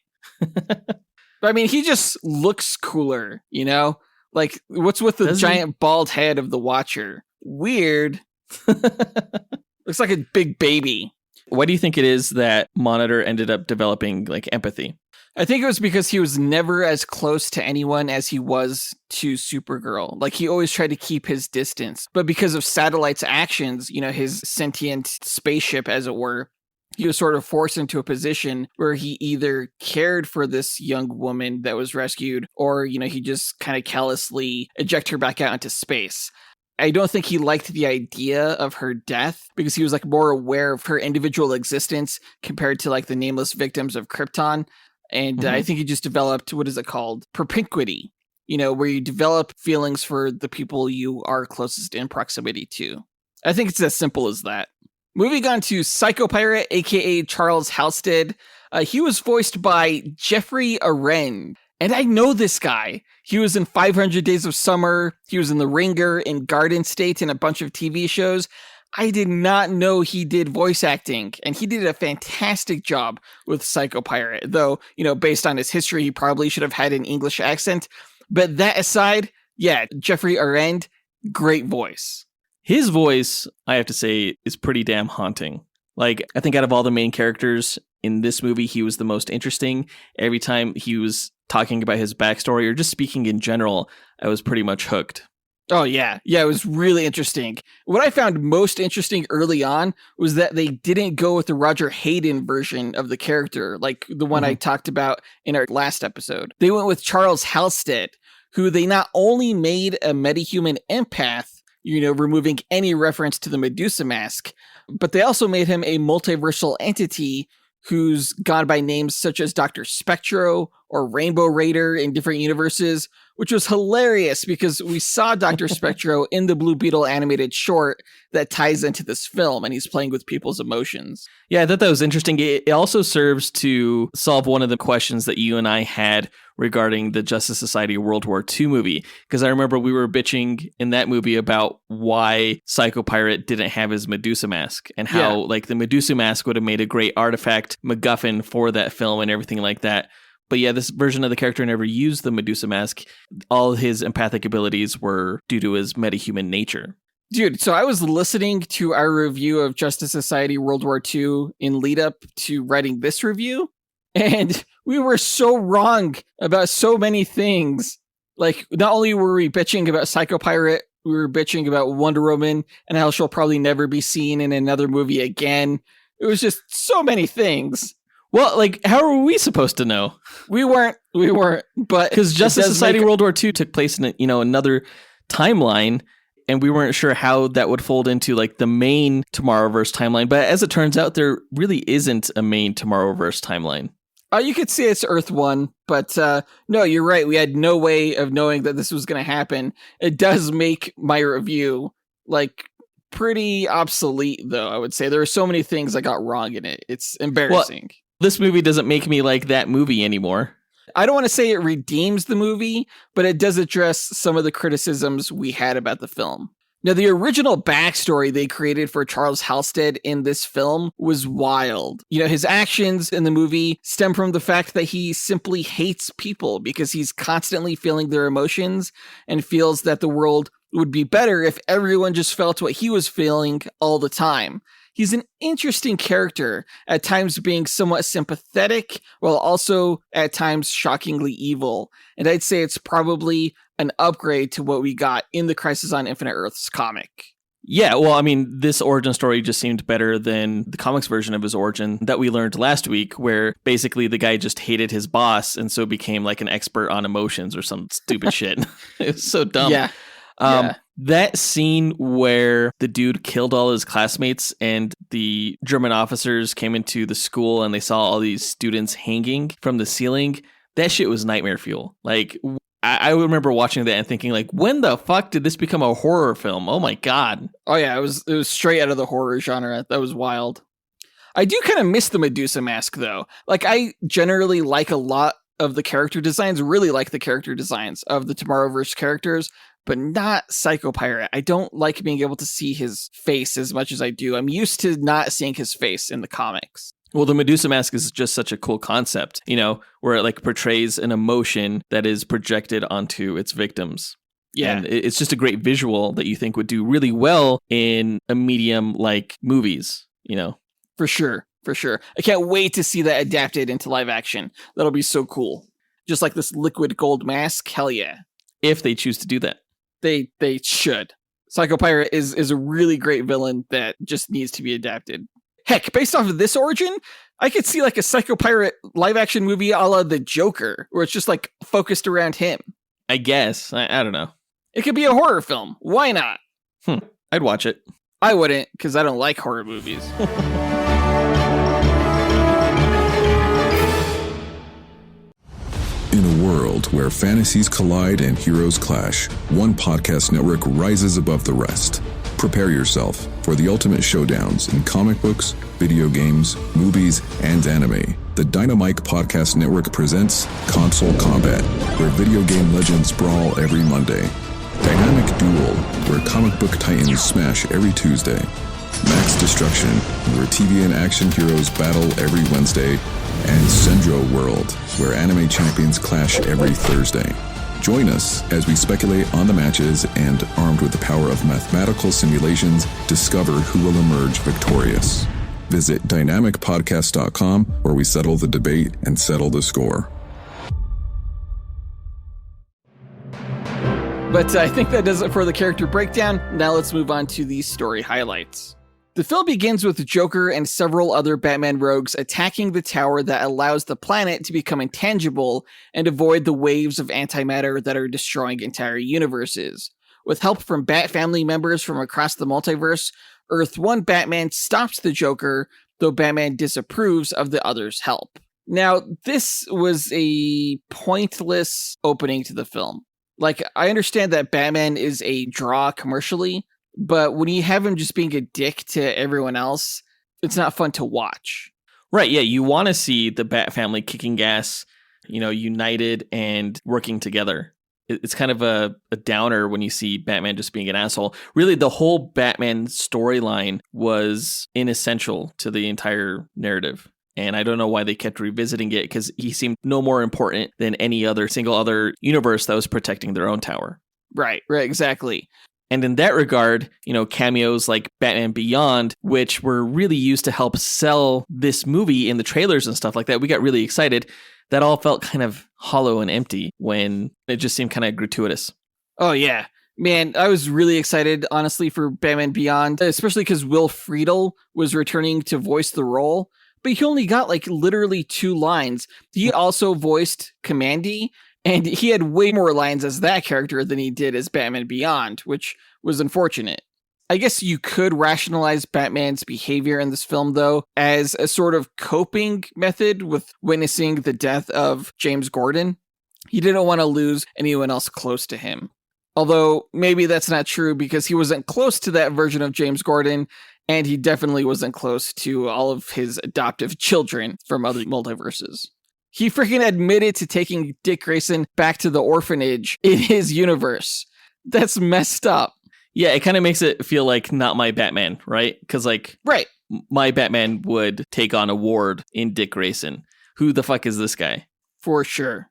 Speaker 2: But I mean, he just looks cooler, you know? Like, what's with the giant bald head of the Watcher? Weird. Looks like a big baby.
Speaker 3: Why do you think it is that Monitor ended up developing like empathy?
Speaker 2: I think it was because he was never as close to anyone as he was to Supergirl. Like, he always tried to keep his distance. But because of Satellite's actions, his sentient spaceship, as it were, he was sort of forced into a position where he either cared for this young woman that was rescued, or, he just kind of callously eject her back out into space. I don't think he liked the idea of her death because he was like more aware of her individual existence compared to like the nameless victims of Krypton. And I think he just developed, what is it called? Propinquity, where you develop feelings for the people you are closest in proximity to. I think it's as simple as that. Moving on to Psycho Pirate, aka Charles Halstead. He was voiced by Jeffrey Arend. And I know this guy. He was in 500 Days of Summer. He was in The Ringer, in Garden State, and a bunch of TV shows. I did not know he did voice acting, and he did a fantastic job with Psycho Pirate. Though, based on his history, he probably should have had an English accent. But that aside, yeah, Jeffrey Arend, great voice.
Speaker 3: His voice, I have to say, is pretty damn haunting. Like, I think out of all the main characters in this movie, he was the most interesting. Every time he was talking about his backstory or just speaking in general, I was pretty much hooked.
Speaker 2: Oh, yeah. Yeah, it was really interesting. What I found most interesting early on was that they didn't go with the Roger Hayden version of the character, like the one I talked about in our last episode. They went with Charles Halstead, who they not only made a metahuman empath, removing any reference to the Medusa mask, but they also made him a multiversal entity who's gone by names such as Dr. Spectro or Rainbow Raider in different universes, which was hilarious because we saw Dr. Spectro in the Blue Beetle animated short that ties into this film, and he's playing with people's emotions.
Speaker 3: Yeah, I thought that was interesting. It also serves to solve one of the questions that you and I had regarding the Justice Society World War II movie, because I remember we were bitching in that movie about why Psycho Pirate didn't have his Medusa mask and how like the Medusa mask would have made a great artifact MacGuffin for that film and everything like that. But yeah, this version of the character never used the Medusa mask. All his empathic abilities were due to his metahuman nature.
Speaker 2: Dude, so I was listening to our review of Justice Society World War II in lead up to writing this review, and we were so wrong about so many things. Like, not only were we bitching about Psycho Pirate, we were bitching about Wonder Woman and how she'll probably never be seen in another movie again. It was just so many things.
Speaker 3: Well, like, how are we supposed to know?
Speaker 2: We weren't, but
Speaker 3: because Justice Society World War II took place in another timeline, and we weren't sure how that would fold into like the main Tomorrowverse timeline. But as it turns out, there really isn't a main Tomorrowverse timeline.
Speaker 2: You could say it's Earth 1, but no, you're right. We had no way of knowing that this was going to happen. It does make my review like pretty obsolete, though. I would say there are so many things I got wrong in it. It's embarrassing.
Speaker 3: Well, this movie doesn't make me like that movie anymore.
Speaker 2: I don't want to say it redeems the movie, but it does address some of the criticisms we had about the film. Now, the original backstory they created for Charles Halstead in this film was wild. His actions in the movie stem from the fact that he simply hates people because he's constantly feeling their emotions and feels that the world would be better if everyone just felt what he was feeling all the time. He's an interesting character, at times being somewhat sympathetic, while also at times shockingly evil. And I'd say it's probably an upgrade to what we got in the Crisis on Infinite Earths comic.
Speaker 3: Yeah, well, I mean, this origin story just seemed better than the comics version of his origin that we learned last week, where basically the guy just hated his boss and so became like an expert on emotions or some stupid shit. It was so dumb.
Speaker 2: Yeah.
Speaker 3: That scene where the dude killed all his classmates and the German officers came into the school and they saw all these students hanging from the ceiling, that shit was nightmare fuel. Like, I remember watching that and thinking, like, when the fuck did this become a horror film? Oh my God.
Speaker 2: Oh yeah, it was straight out of the horror genre. That was wild. I do kind of miss the Medusa mask, though. Like, I generally like a lot of the character designs, really like the character designs of the Tomorrowverse characters, but not Psycho Pirate. I don't like being able to see his face as much as I do. I'm used to not seeing his face in the comics.
Speaker 3: Well, the Medusa mask is just such a cool concept, where it like portrays an emotion that is projected onto its victims.
Speaker 2: Yeah.
Speaker 3: And it's just a great visual that you think would do really well in a medium like movies,
Speaker 2: For sure. For sure. I can't wait to see that adapted into live action. That'll be so cool. Just like this liquid gold mask. Hell yeah.
Speaker 3: If they choose to do that.
Speaker 2: They should. Psycho Pirate is a really great villain that just needs to be adapted. Heck, based off of this origin, I could see like a Psycho Pirate live action movie a la The Joker, where it's just like focused around him.
Speaker 3: I guess. I don't know.
Speaker 2: It could be a horror film. Why not?
Speaker 3: I'd watch it.
Speaker 2: I wouldn't, because I don't like horror movies.
Speaker 8: In a world where fantasies collide and heroes clash, one podcast network rises above the rest. Prepare yourself for the ultimate showdowns in comic books, video games, movies, and anime. The Dynamite Podcast Network presents Console Combat, where video game legends brawl every Monday. Dynamic Duel, where comic book titans smash every Tuesday. Max Destruction, where TV and action heroes battle every Wednesday. And Sendro World, where anime champions clash every Thursday. Join us as we speculate on the matches and, armed with the power of mathematical simulations, discover who will emerge victorious. Visit dynamicpodcast.com, where we settle the debate and settle the score.
Speaker 2: But I think that does it for the character breakdown. Now let's move on to the story highlights. The film begins with Joker and several other Batman rogues attacking the tower that allows the planet to become intangible and avoid the waves of antimatter that are destroying entire universes. With help from Bat family members from across the multiverse, Earth 1 Batman stops the Joker, though Batman disapproves of the others' help. Now, this was a pointless opening to the film. Like, I understand that Batman is a draw commercially, but when you have him just being a dick to everyone else, it's not fun to watch.
Speaker 3: Right, yeah, you want to see the Bat family kicking ass, united and working together. It's kind of a downer when you see Batman just being an asshole. Really, the whole Batman storyline was inessential to the entire narrative. And I don't know why they kept revisiting it, because he seemed no more important than any other single other universe that was protecting their own tower.
Speaker 2: Right, exactly.
Speaker 3: And in that regard, cameos like Batman Beyond, which were really used to help sell this movie in the trailers and stuff like that, we got really excited. That all felt kind of hollow and empty when it just seemed kind of gratuitous.
Speaker 2: Oh, yeah. Man, I was really excited, honestly, for Batman Beyond, especially because Will Friedle was returning to voice the role. But he only got literally 2 lines. He also voiced Commandy, and he had way more lines as that character than he did as Batman Beyond, which was unfortunate. I guess you could rationalize Batman's behavior in this film, though, as a sort of coping method with witnessing the death of James Gordon. He didn't want to lose anyone else close to him. Although maybe that's not true, because he wasn't close to that version of James Gordon, and he definitely wasn't close to all of his adoptive children from other multiverses. He freaking admitted to taking Dick Grayson back to the orphanage in his universe. That's messed up.
Speaker 3: Yeah, it kind of makes it feel like not my Batman, right? Because
Speaker 2: right.
Speaker 3: My Batman would take on a ward in Dick Grayson. Who the fuck is this guy?
Speaker 2: For sure.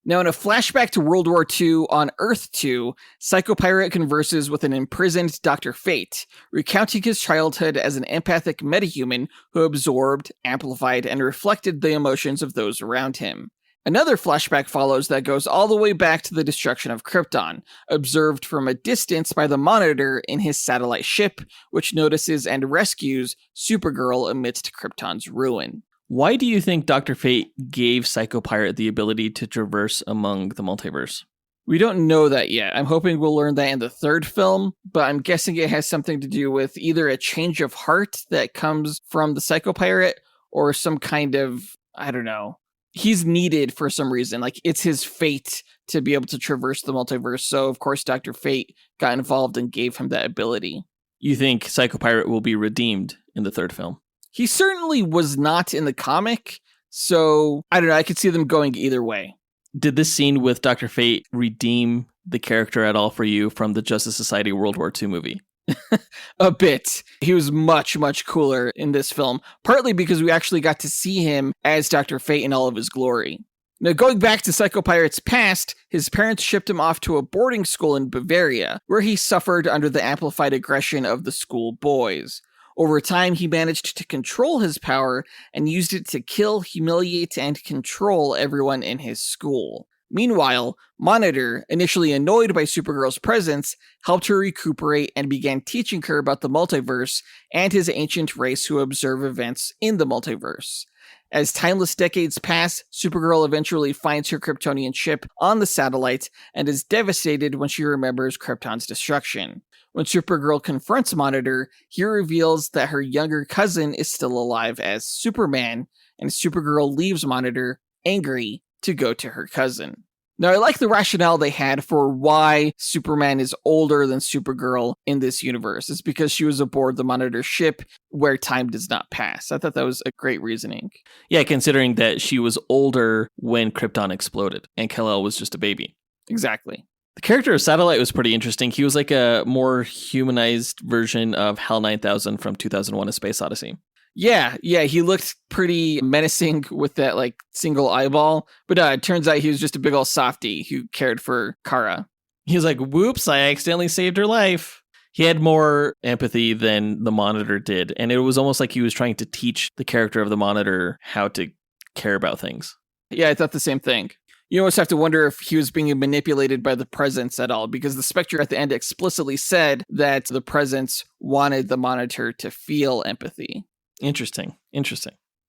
Speaker 2: Now, in a flashback to World War II on Earth 2, Psycho Pirate converses with an imprisoned Dr. Fate, recounting his childhood as an empathic metahuman who absorbed, amplified, and reflected the emotions of those around him. Another flashback follows that goes all the way back to the destruction of Krypton, observed from a distance by the Monitor in his satellite ship, which notices and rescues Supergirl amidst Krypton's ruin.
Speaker 3: Why do you think Dr. Fate gave Psycho Pirate the ability to traverse among the multiverse?
Speaker 2: We don't know that yet. I'm hoping we'll learn that in the 3rd film, but I'm guessing it has something to do with either a change of heart that comes from the Psycho Pirate or some kind of, I don't know. He's needed for some reason. It's his fate to be able to traverse the multiverse. So, of course, Dr. Fate got involved and gave him that ability.
Speaker 3: You think Psycho Pirate will be redeemed in the 3rd film?
Speaker 2: He certainly was not in the comic, so I don't know. I could see them going either way.
Speaker 3: Did this scene with Dr. Fate redeem the character at all for you from the Justice Society World War II movie?
Speaker 2: A bit. He was much, much cooler in this film, partly because we actually got to see him as Dr. Fate in all of his glory. Now, going back to Psycho Pirate's past, his parents shipped him off to a boarding school in Bavaria, where he suffered under the amplified aggression of the school boys. Over time, he managed to control his power and used it to kill, humiliate, and control everyone in his school. Meanwhile, Monitor, initially annoyed by Supergirl's presence, helped her recuperate and began teaching her about the multiverse and his ancient race who observe events in the multiverse. As timeless decades pass, Supergirl eventually finds her Kryptonian ship on the satellite and is devastated when she remembers Krypton's destruction. When Supergirl confronts Monitor, he reveals that her younger cousin is still alive as Superman, and Supergirl leaves Monitor, angry, to go to her cousin. Now, I like the rationale they had for why Superman is older than Supergirl in this universe. It's because she was aboard the Monitor ship where time does not pass. I thought that was a great reasoning.
Speaker 3: Yeah, considering that she was older when Krypton exploded and Kal-El was just a baby.
Speaker 2: Exactly.
Speaker 3: The character of Satellite was pretty interesting. He was like a more humanized version of HAL 9000 from 2001: A Space Odyssey.
Speaker 2: Yeah, he looked pretty menacing with that like single eyeball, but it turns out he was just a big old softy who cared for Kara.
Speaker 3: He was like, whoops, I accidentally saved her life. He had more empathy than the Monitor did, and it was almost like he was trying to teach the character of the Monitor how to care about things.
Speaker 2: Yeah, I thought the same thing. You almost have to wonder if he was being manipulated by the Presence at all, because the Spectre at the end explicitly said that the Presence wanted the Monitor to feel empathy.
Speaker 3: Interesting.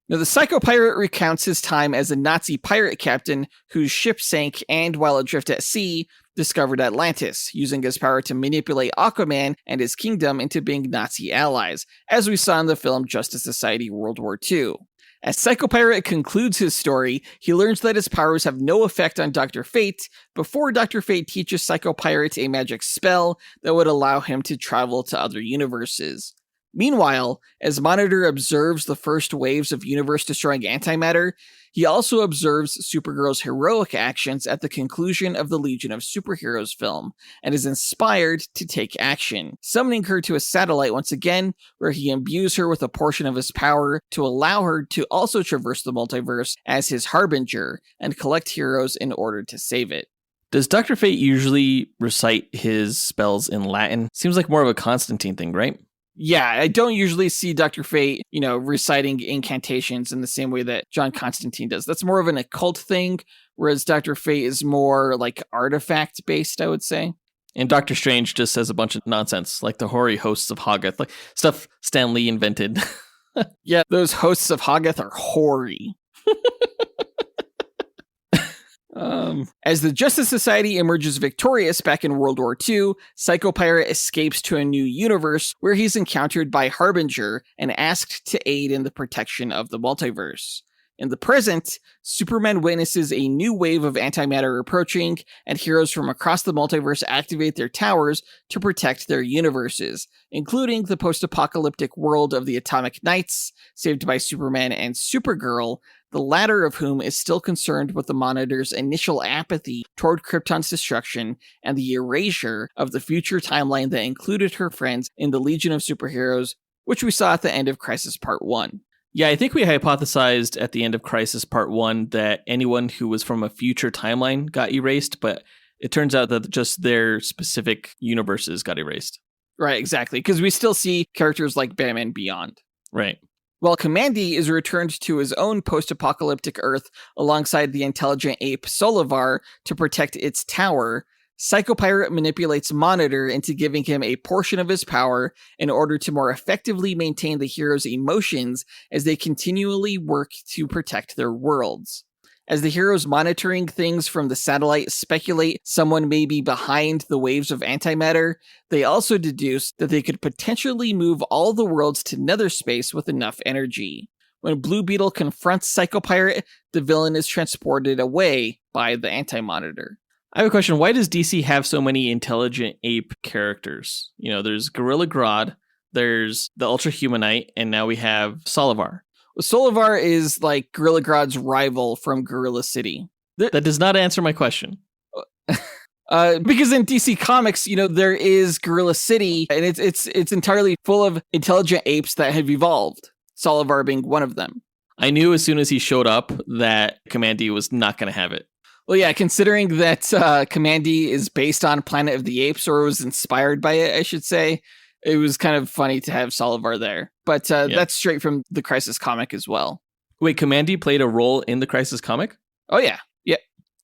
Speaker 2: Now, the Psycho Pirate recounts his time as a Nazi pirate captain whose ship sank and, while adrift at sea, discovered Atlantis, using his power to manipulate Aquaman and his kingdom into being Nazi allies, as we saw in the film Justice Society World War II. As Psycho Pirate concludes his story, he learns that his powers have no effect on Dr. Fate before Dr. Fate teaches Psycho Pirate a magic spell that would allow him to travel to other universes. Meanwhile, as Monitor observes the first waves of universe-destroying antimatter, he also observes Supergirl's heroic actions at the conclusion of the Legion of Superheroes film, and is inspired to take action, summoning her to a satellite once again, where he imbues her with a portion of his power to allow her to also traverse the multiverse as his harbinger, and collect heroes in order to save it.
Speaker 3: Does Dr. Fate usually recite his spells in Latin? Seems like more of a Constantine thing, right?
Speaker 2: Yeah, I don't usually see Dr. Fate, reciting incantations in the same way that John Constantine does. That's more of an occult thing, whereas Dr. Fate is more like artifact based, I would say.
Speaker 3: And Doctor Strange just says a bunch of nonsense, like the hoary hosts of Hoggoth, like stuff Stan Lee invented.
Speaker 2: Yeah, those hosts of Hoggoth are hoary. As the Justice Society emerges victorious back in World War II, Psycho Pirate escapes to a new universe where he's encountered by Harbinger and asked to aid in the protection of the multiverse. In the present, Superman witnesses a new wave of antimatter approaching, and heroes from across the multiverse activate their towers to protect their universes, including the post-apocalyptic world of the Atomic Knights, saved by Superman and Supergirl, the latter of whom is still concerned with the Monitor's initial apathy toward Krypton's destruction and the erasure of the future timeline that included her friends in the Legion of Superheroes, which we saw at the end of Crisis Part 1.
Speaker 3: Yeah, I think we hypothesized at the end of Crisis Part 1 that anyone who was from a future timeline got erased, but it turns out that just their specific universes got erased.
Speaker 2: Right, exactly, because we still see characters like Batman Beyond.
Speaker 3: Right.
Speaker 2: While Kamandi is returned to his own post-apocalyptic Earth alongside the intelligent ape Solivar to protect its tower, Psycho Pirate manipulates Monitor into giving him a portion of his power in order to more effectively maintain the heroes' emotions as they continually work to protect their worlds. As the heroes monitoring things from the satellite speculate someone may be behind the waves of antimatter, they also deduce that they could potentially move all the worlds to nether space with enough energy. When Blue Beetle confronts Psycho Pirate, the villain is transported away by the Anti-Monitor.
Speaker 3: I have a question. Why does DC have so many intelligent ape characters? There's Gorilla Grodd, there's the Ultra Humanite, and now we have Solivar.
Speaker 2: Solivar is like Gorilla Grodd's rival from Gorilla City.
Speaker 3: That does not answer my question.
Speaker 2: Because in DC Comics, there is Gorilla City, and it's entirely full of intelligent apes that have evolved. Solivar being one of them.
Speaker 3: I knew as soon as he showed up that Kamandi was not going to have it.
Speaker 2: Well, yeah, considering that Kamandi is based on Planet of the Apes, or was inspired by it, I should say, It was kind of funny to have Solivar there. But that's straight from the Crisis comic as well.
Speaker 3: Wait, Kamandi played a role in the Crisis comic?
Speaker 2: Oh, yeah. Yeah.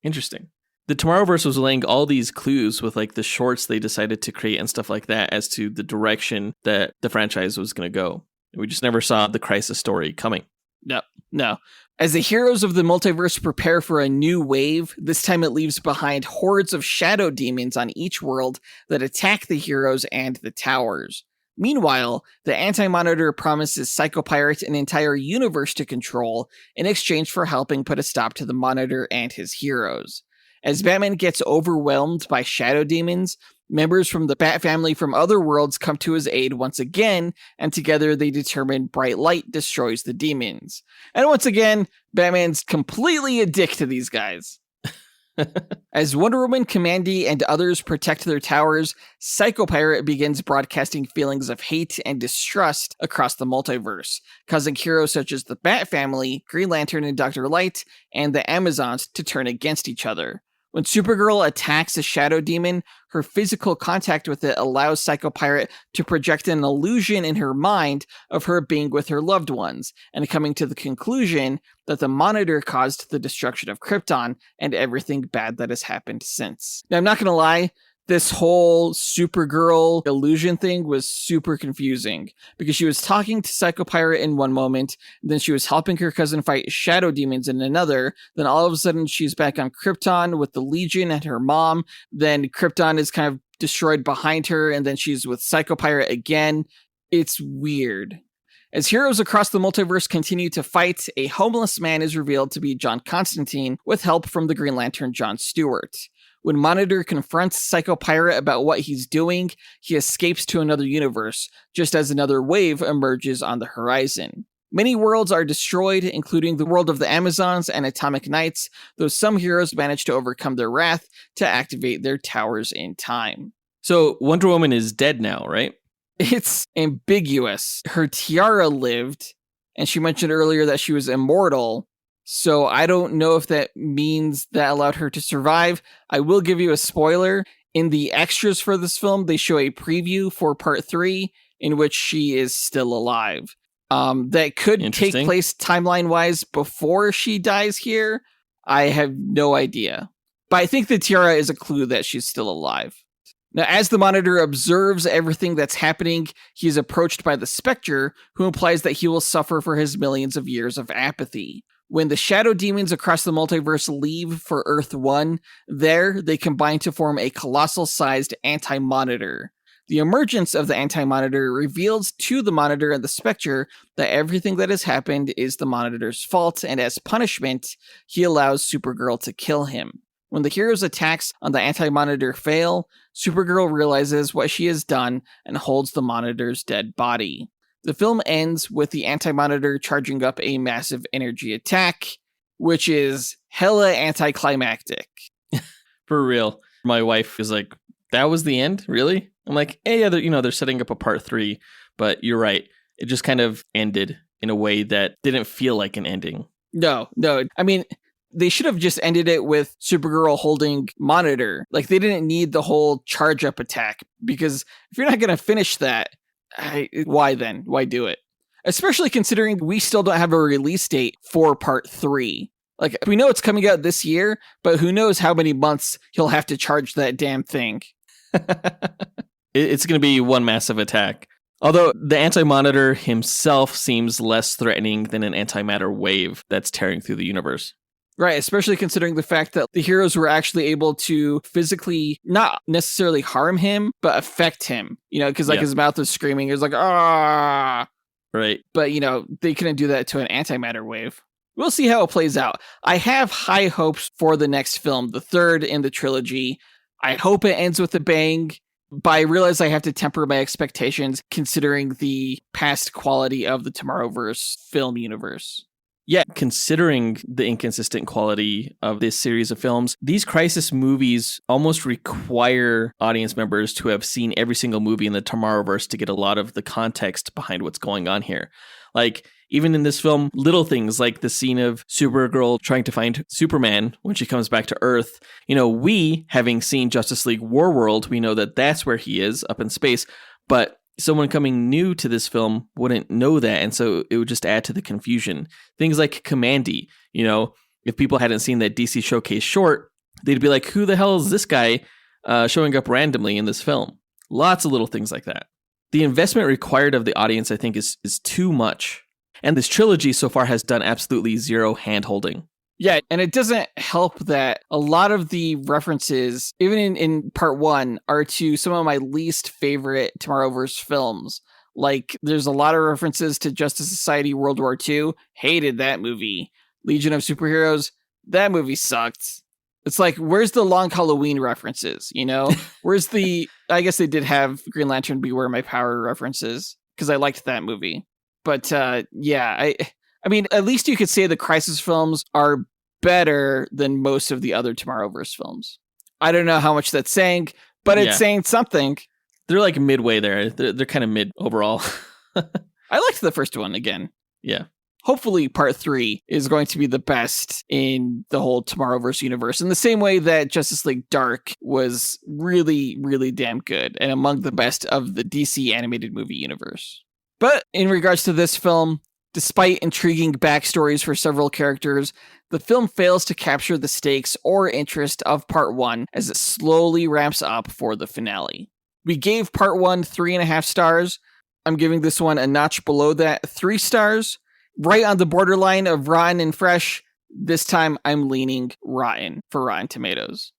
Speaker 3: Interesting. The Tomorrowverse was laying all these clues with like the shorts they decided to create and stuff like that as to the direction that the franchise was going to go. We just never saw the Crisis story coming.
Speaker 2: No. As the heroes of the multiverse prepare for a new wave, this time it leaves behind hordes of shadow demons on each world that attack the heroes and the towers. Meanwhile, the Anti-Monitor promises Psychopirate an entire universe to control in exchange for helping put a stop to the Monitor and his heroes. As Batman gets overwhelmed by shadow demons, members from the Bat family from other worlds come to his aid once again, and together they determine bright light destroys the demons. And once again, Batman's completely a dick to these guys. As Wonder Woman, Kamandi, and others protect their towers, Psychopirate begins broadcasting feelings of hate and distrust across the multiverse, causing heroes such as the Bat family, Green Lantern and Dr. Light, and the Amazons to turn against each other. When Supergirl attacks a shadow demon, her physical contact with it allows Psychopirate to project an illusion in her mind of her being with her loved ones, and coming to the conclusion that the Monitor caused the destruction of Krypton and everything bad that has happened since. Now, I'm not going to lie, this whole Supergirl illusion thing was super confusing, because she was talking to Psychopirate in one moment, then she was helping her cousin fight shadow demons in another, then all of a sudden she's back on Krypton with the Legion and her mom, then Krypton is kind of destroyed behind her, and then she's with Psychopirate again. It's weird. As heroes across the multiverse continue to fight, a homeless man is revealed to be John Constantine, with help from the Green Lantern John Stewart. When Monitor confronts Psychopirate about what he's doing, he escapes to another universe, just as another wave emerges on the horizon. Many worlds are destroyed, including the world of the Amazons and Atomic Knights, though some heroes manage to overcome their wrath to activate their towers in time.
Speaker 3: So Wonder Woman is dead now, right?
Speaker 2: It's ambiguous. Her tiara lived, and she mentioned earlier that she was immortal, so I don't know if that means that allowed her to survive. I will give you a spoiler. In the extras for this film, they show a preview for part 3 in which she is still alive. That could take place timeline-wise before she dies here. I have no idea. But I think the tiara is a clue that she's still alive. Now, as the Monitor observes everything that's happening, he is approached by the Spectre, who implies that he will suffer for his millions of years of apathy. When the shadow demons across the multiverse leave for Earth-1, there they combine to form a colossal-sized Anti-Monitor. The emergence of the Anti-Monitor reveals to the Monitor and the Spectre that everything that has happened is the Monitor's fault, and as punishment, he allows Supergirl to kill him. When the hero's attacks on the Anti-Monitor fail, Supergirl realizes what she has done and holds the Monitor's dead body. The film ends with the Anti-Monitor charging up a massive energy attack, which is hella anticlimactic.
Speaker 3: For real. My wife is like, that was the end? Really? I'm like, hey, yeah, they're setting up a part 3, but you're right. It just kind of ended in a way that didn't feel like an ending.
Speaker 2: No. I mean, they should have just ended it with Supergirl holding Monitor. Like, they didn't need the whole charge-up attack, because if you're not going to finish that, why then? Why do it? Especially considering we still don't have a release date for part 3. Like, we know it's coming out this year, but who knows how many months he'll have to charge that damn thing.
Speaker 3: It's going to be one massive attack. Although the Anti-Monitor himself seems less threatening than an antimatter wave that's tearing through the universe.
Speaker 2: Right, especially considering the fact that the heroes were actually able to physically not necessarily harm him, but affect him. Because his mouth was screaming. It was like, ah.
Speaker 3: Right.
Speaker 2: But, they couldn't do that to an antimatter wave. We'll see how it plays out. I have high hopes for the next film, the third in the trilogy. I hope it ends with a bang, but I realize I have to temper my expectations considering the past quality of the Tomorrowverse film universe.
Speaker 3: Yeah, considering the inconsistent quality of this series of films, these Crisis movies almost require audience members to have seen every single movie in the Tomorrowverse to get a lot of the context behind what's going on here. Like, even in this film, little things like the scene of Supergirl trying to find Superman when she comes back to Earth. We, having seen Justice League War World, we know that that's where he is, up in space. But someone coming new to this film wouldn't know that, and so it would just add to the confusion. Things like Commandy, if people hadn't seen that DC Showcase short, they'd be like, who the hell is this guy showing up randomly in this film? Lots of little things like that. The investment required of the audience, I think, is too much. And this trilogy so far has done absolutely zero hand-holding.
Speaker 2: Yeah, and it doesn't help that a lot of the references, even in part one, are to some of my least favorite Tomorrowverse films. Like, there's a lot of references to Justice Society World War II. Hated that movie. Legion of Superheroes. That movie sucked. It's like, where's the Long Halloween references, Where's the... I guess they did have Green Lantern Beware My Power references, because I liked that movie. But, yeah, I mean, at least you could say the Crisis films are better than most of the other Tomorrowverse films. I don't know how much that's saying, but it's saying something.
Speaker 3: They're like midway there. They're kind of mid overall.
Speaker 2: I liked the first one again.
Speaker 3: Yeah.
Speaker 2: Hopefully part 3 is going to be the best in the whole Tomorrowverse universe, in the same way that Justice League Dark was really, really damn good and among the best of the DC animated movie universe. But in regards to this film, despite intriguing backstories for several characters, the film fails to capture the stakes or interest of part 1 as it slowly ramps up for the finale. We gave part 1 3.5 stars. I'm giving this one a notch below that, 3 stars. Right on the borderline of rotten and fresh. This time I'm leaning rotten for Rotten Tomatoes.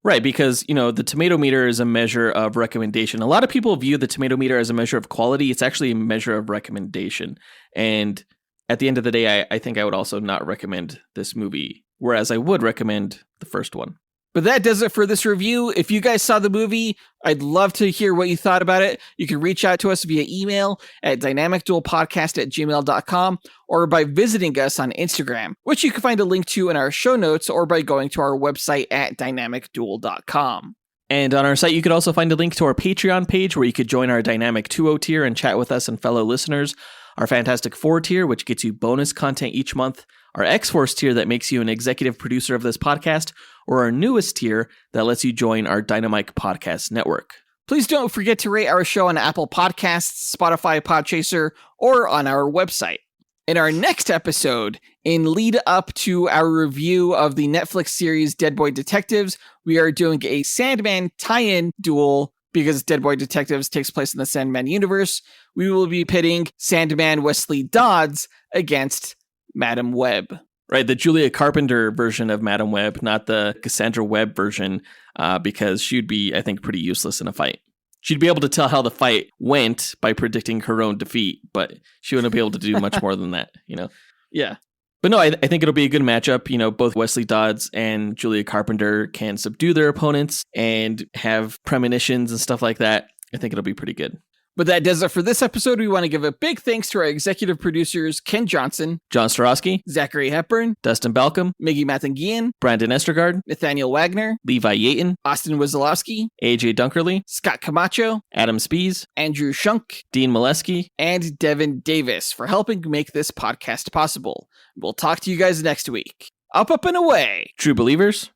Speaker 3: Right, because, the tomato meter is a measure of recommendation. A lot of people view the tomato meter as a measure of quality. It's actually a measure of recommendation. And at the end of the day, I think I would also not recommend this movie, whereas I would recommend the first one.
Speaker 2: But that does it for this review. If you guys saw the movie, I'd love to hear what you thought about it. You can reach out to us via email at dynamicduelpodcast@gmail.com or by visiting us on Instagram, which you can find a link to in our show notes or by going to our website at dynamicduel.com.
Speaker 3: And on our site, you could also find a link to our Patreon page where you could join our Dynamic 2.0 tier and chat with us and fellow listeners, our Fantastic 4 tier, which gets you bonus content each month, our X-Force tier that makes you an executive producer of this podcast, or our newest tier that lets you join our Dynamite Podcast Network.
Speaker 2: Please don't forget to rate our show on Apple Podcasts, Spotify, Podchaser, or on our website. In our next episode, in lead up to our review of the Netflix series Dead Boy Detectives, we are doing a Sandman tie-in duel because Dead Boy Detectives takes place in the Sandman universe. We will be pitting Sandman Wesley Dodds against Madam Web.
Speaker 3: Right, the Julia Carpenter version of Madam Web, not the Cassandra Webb version, because she'd be, I think, pretty useless in a fight. She'd be able to tell how the fight went by predicting her own defeat, but she wouldn't be able to do much more than that,
Speaker 2: Yeah.
Speaker 3: But no, I think it'll be a good matchup. Both Wesley Dodds and Julia Carpenter can subdue their opponents and have premonitions and stuff like that. I think it'll be pretty good.
Speaker 2: But that does it for this episode. We want to give a big thanks to our executive producers, Ken Johnson,
Speaker 3: John Starosky,
Speaker 2: Zachary Hepburn,
Speaker 3: Dustyn Balcom,
Speaker 2: Miggy Matanguihan,
Speaker 3: Brandon Estergard,
Speaker 2: Nathaniel Wagner,
Speaker 3: Levi Yeaton,
Speaker 2: Austin Wesolowski,
Speaker 3: AJ Dunkerley,
Speaker 2: Scott Camacho,
Speaker 3: Adam Speas,
Speaker 2: Andrew Schunk,
Speaker 3: Dean Maleski,
Speaker 2: and Devin Davis for helping make this podcast possible. We'll talk to you guys next week. Up and away.
Speaker 3: True believers.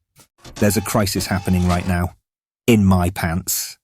Speaker 1: There's a crisis happening right now. In my pants.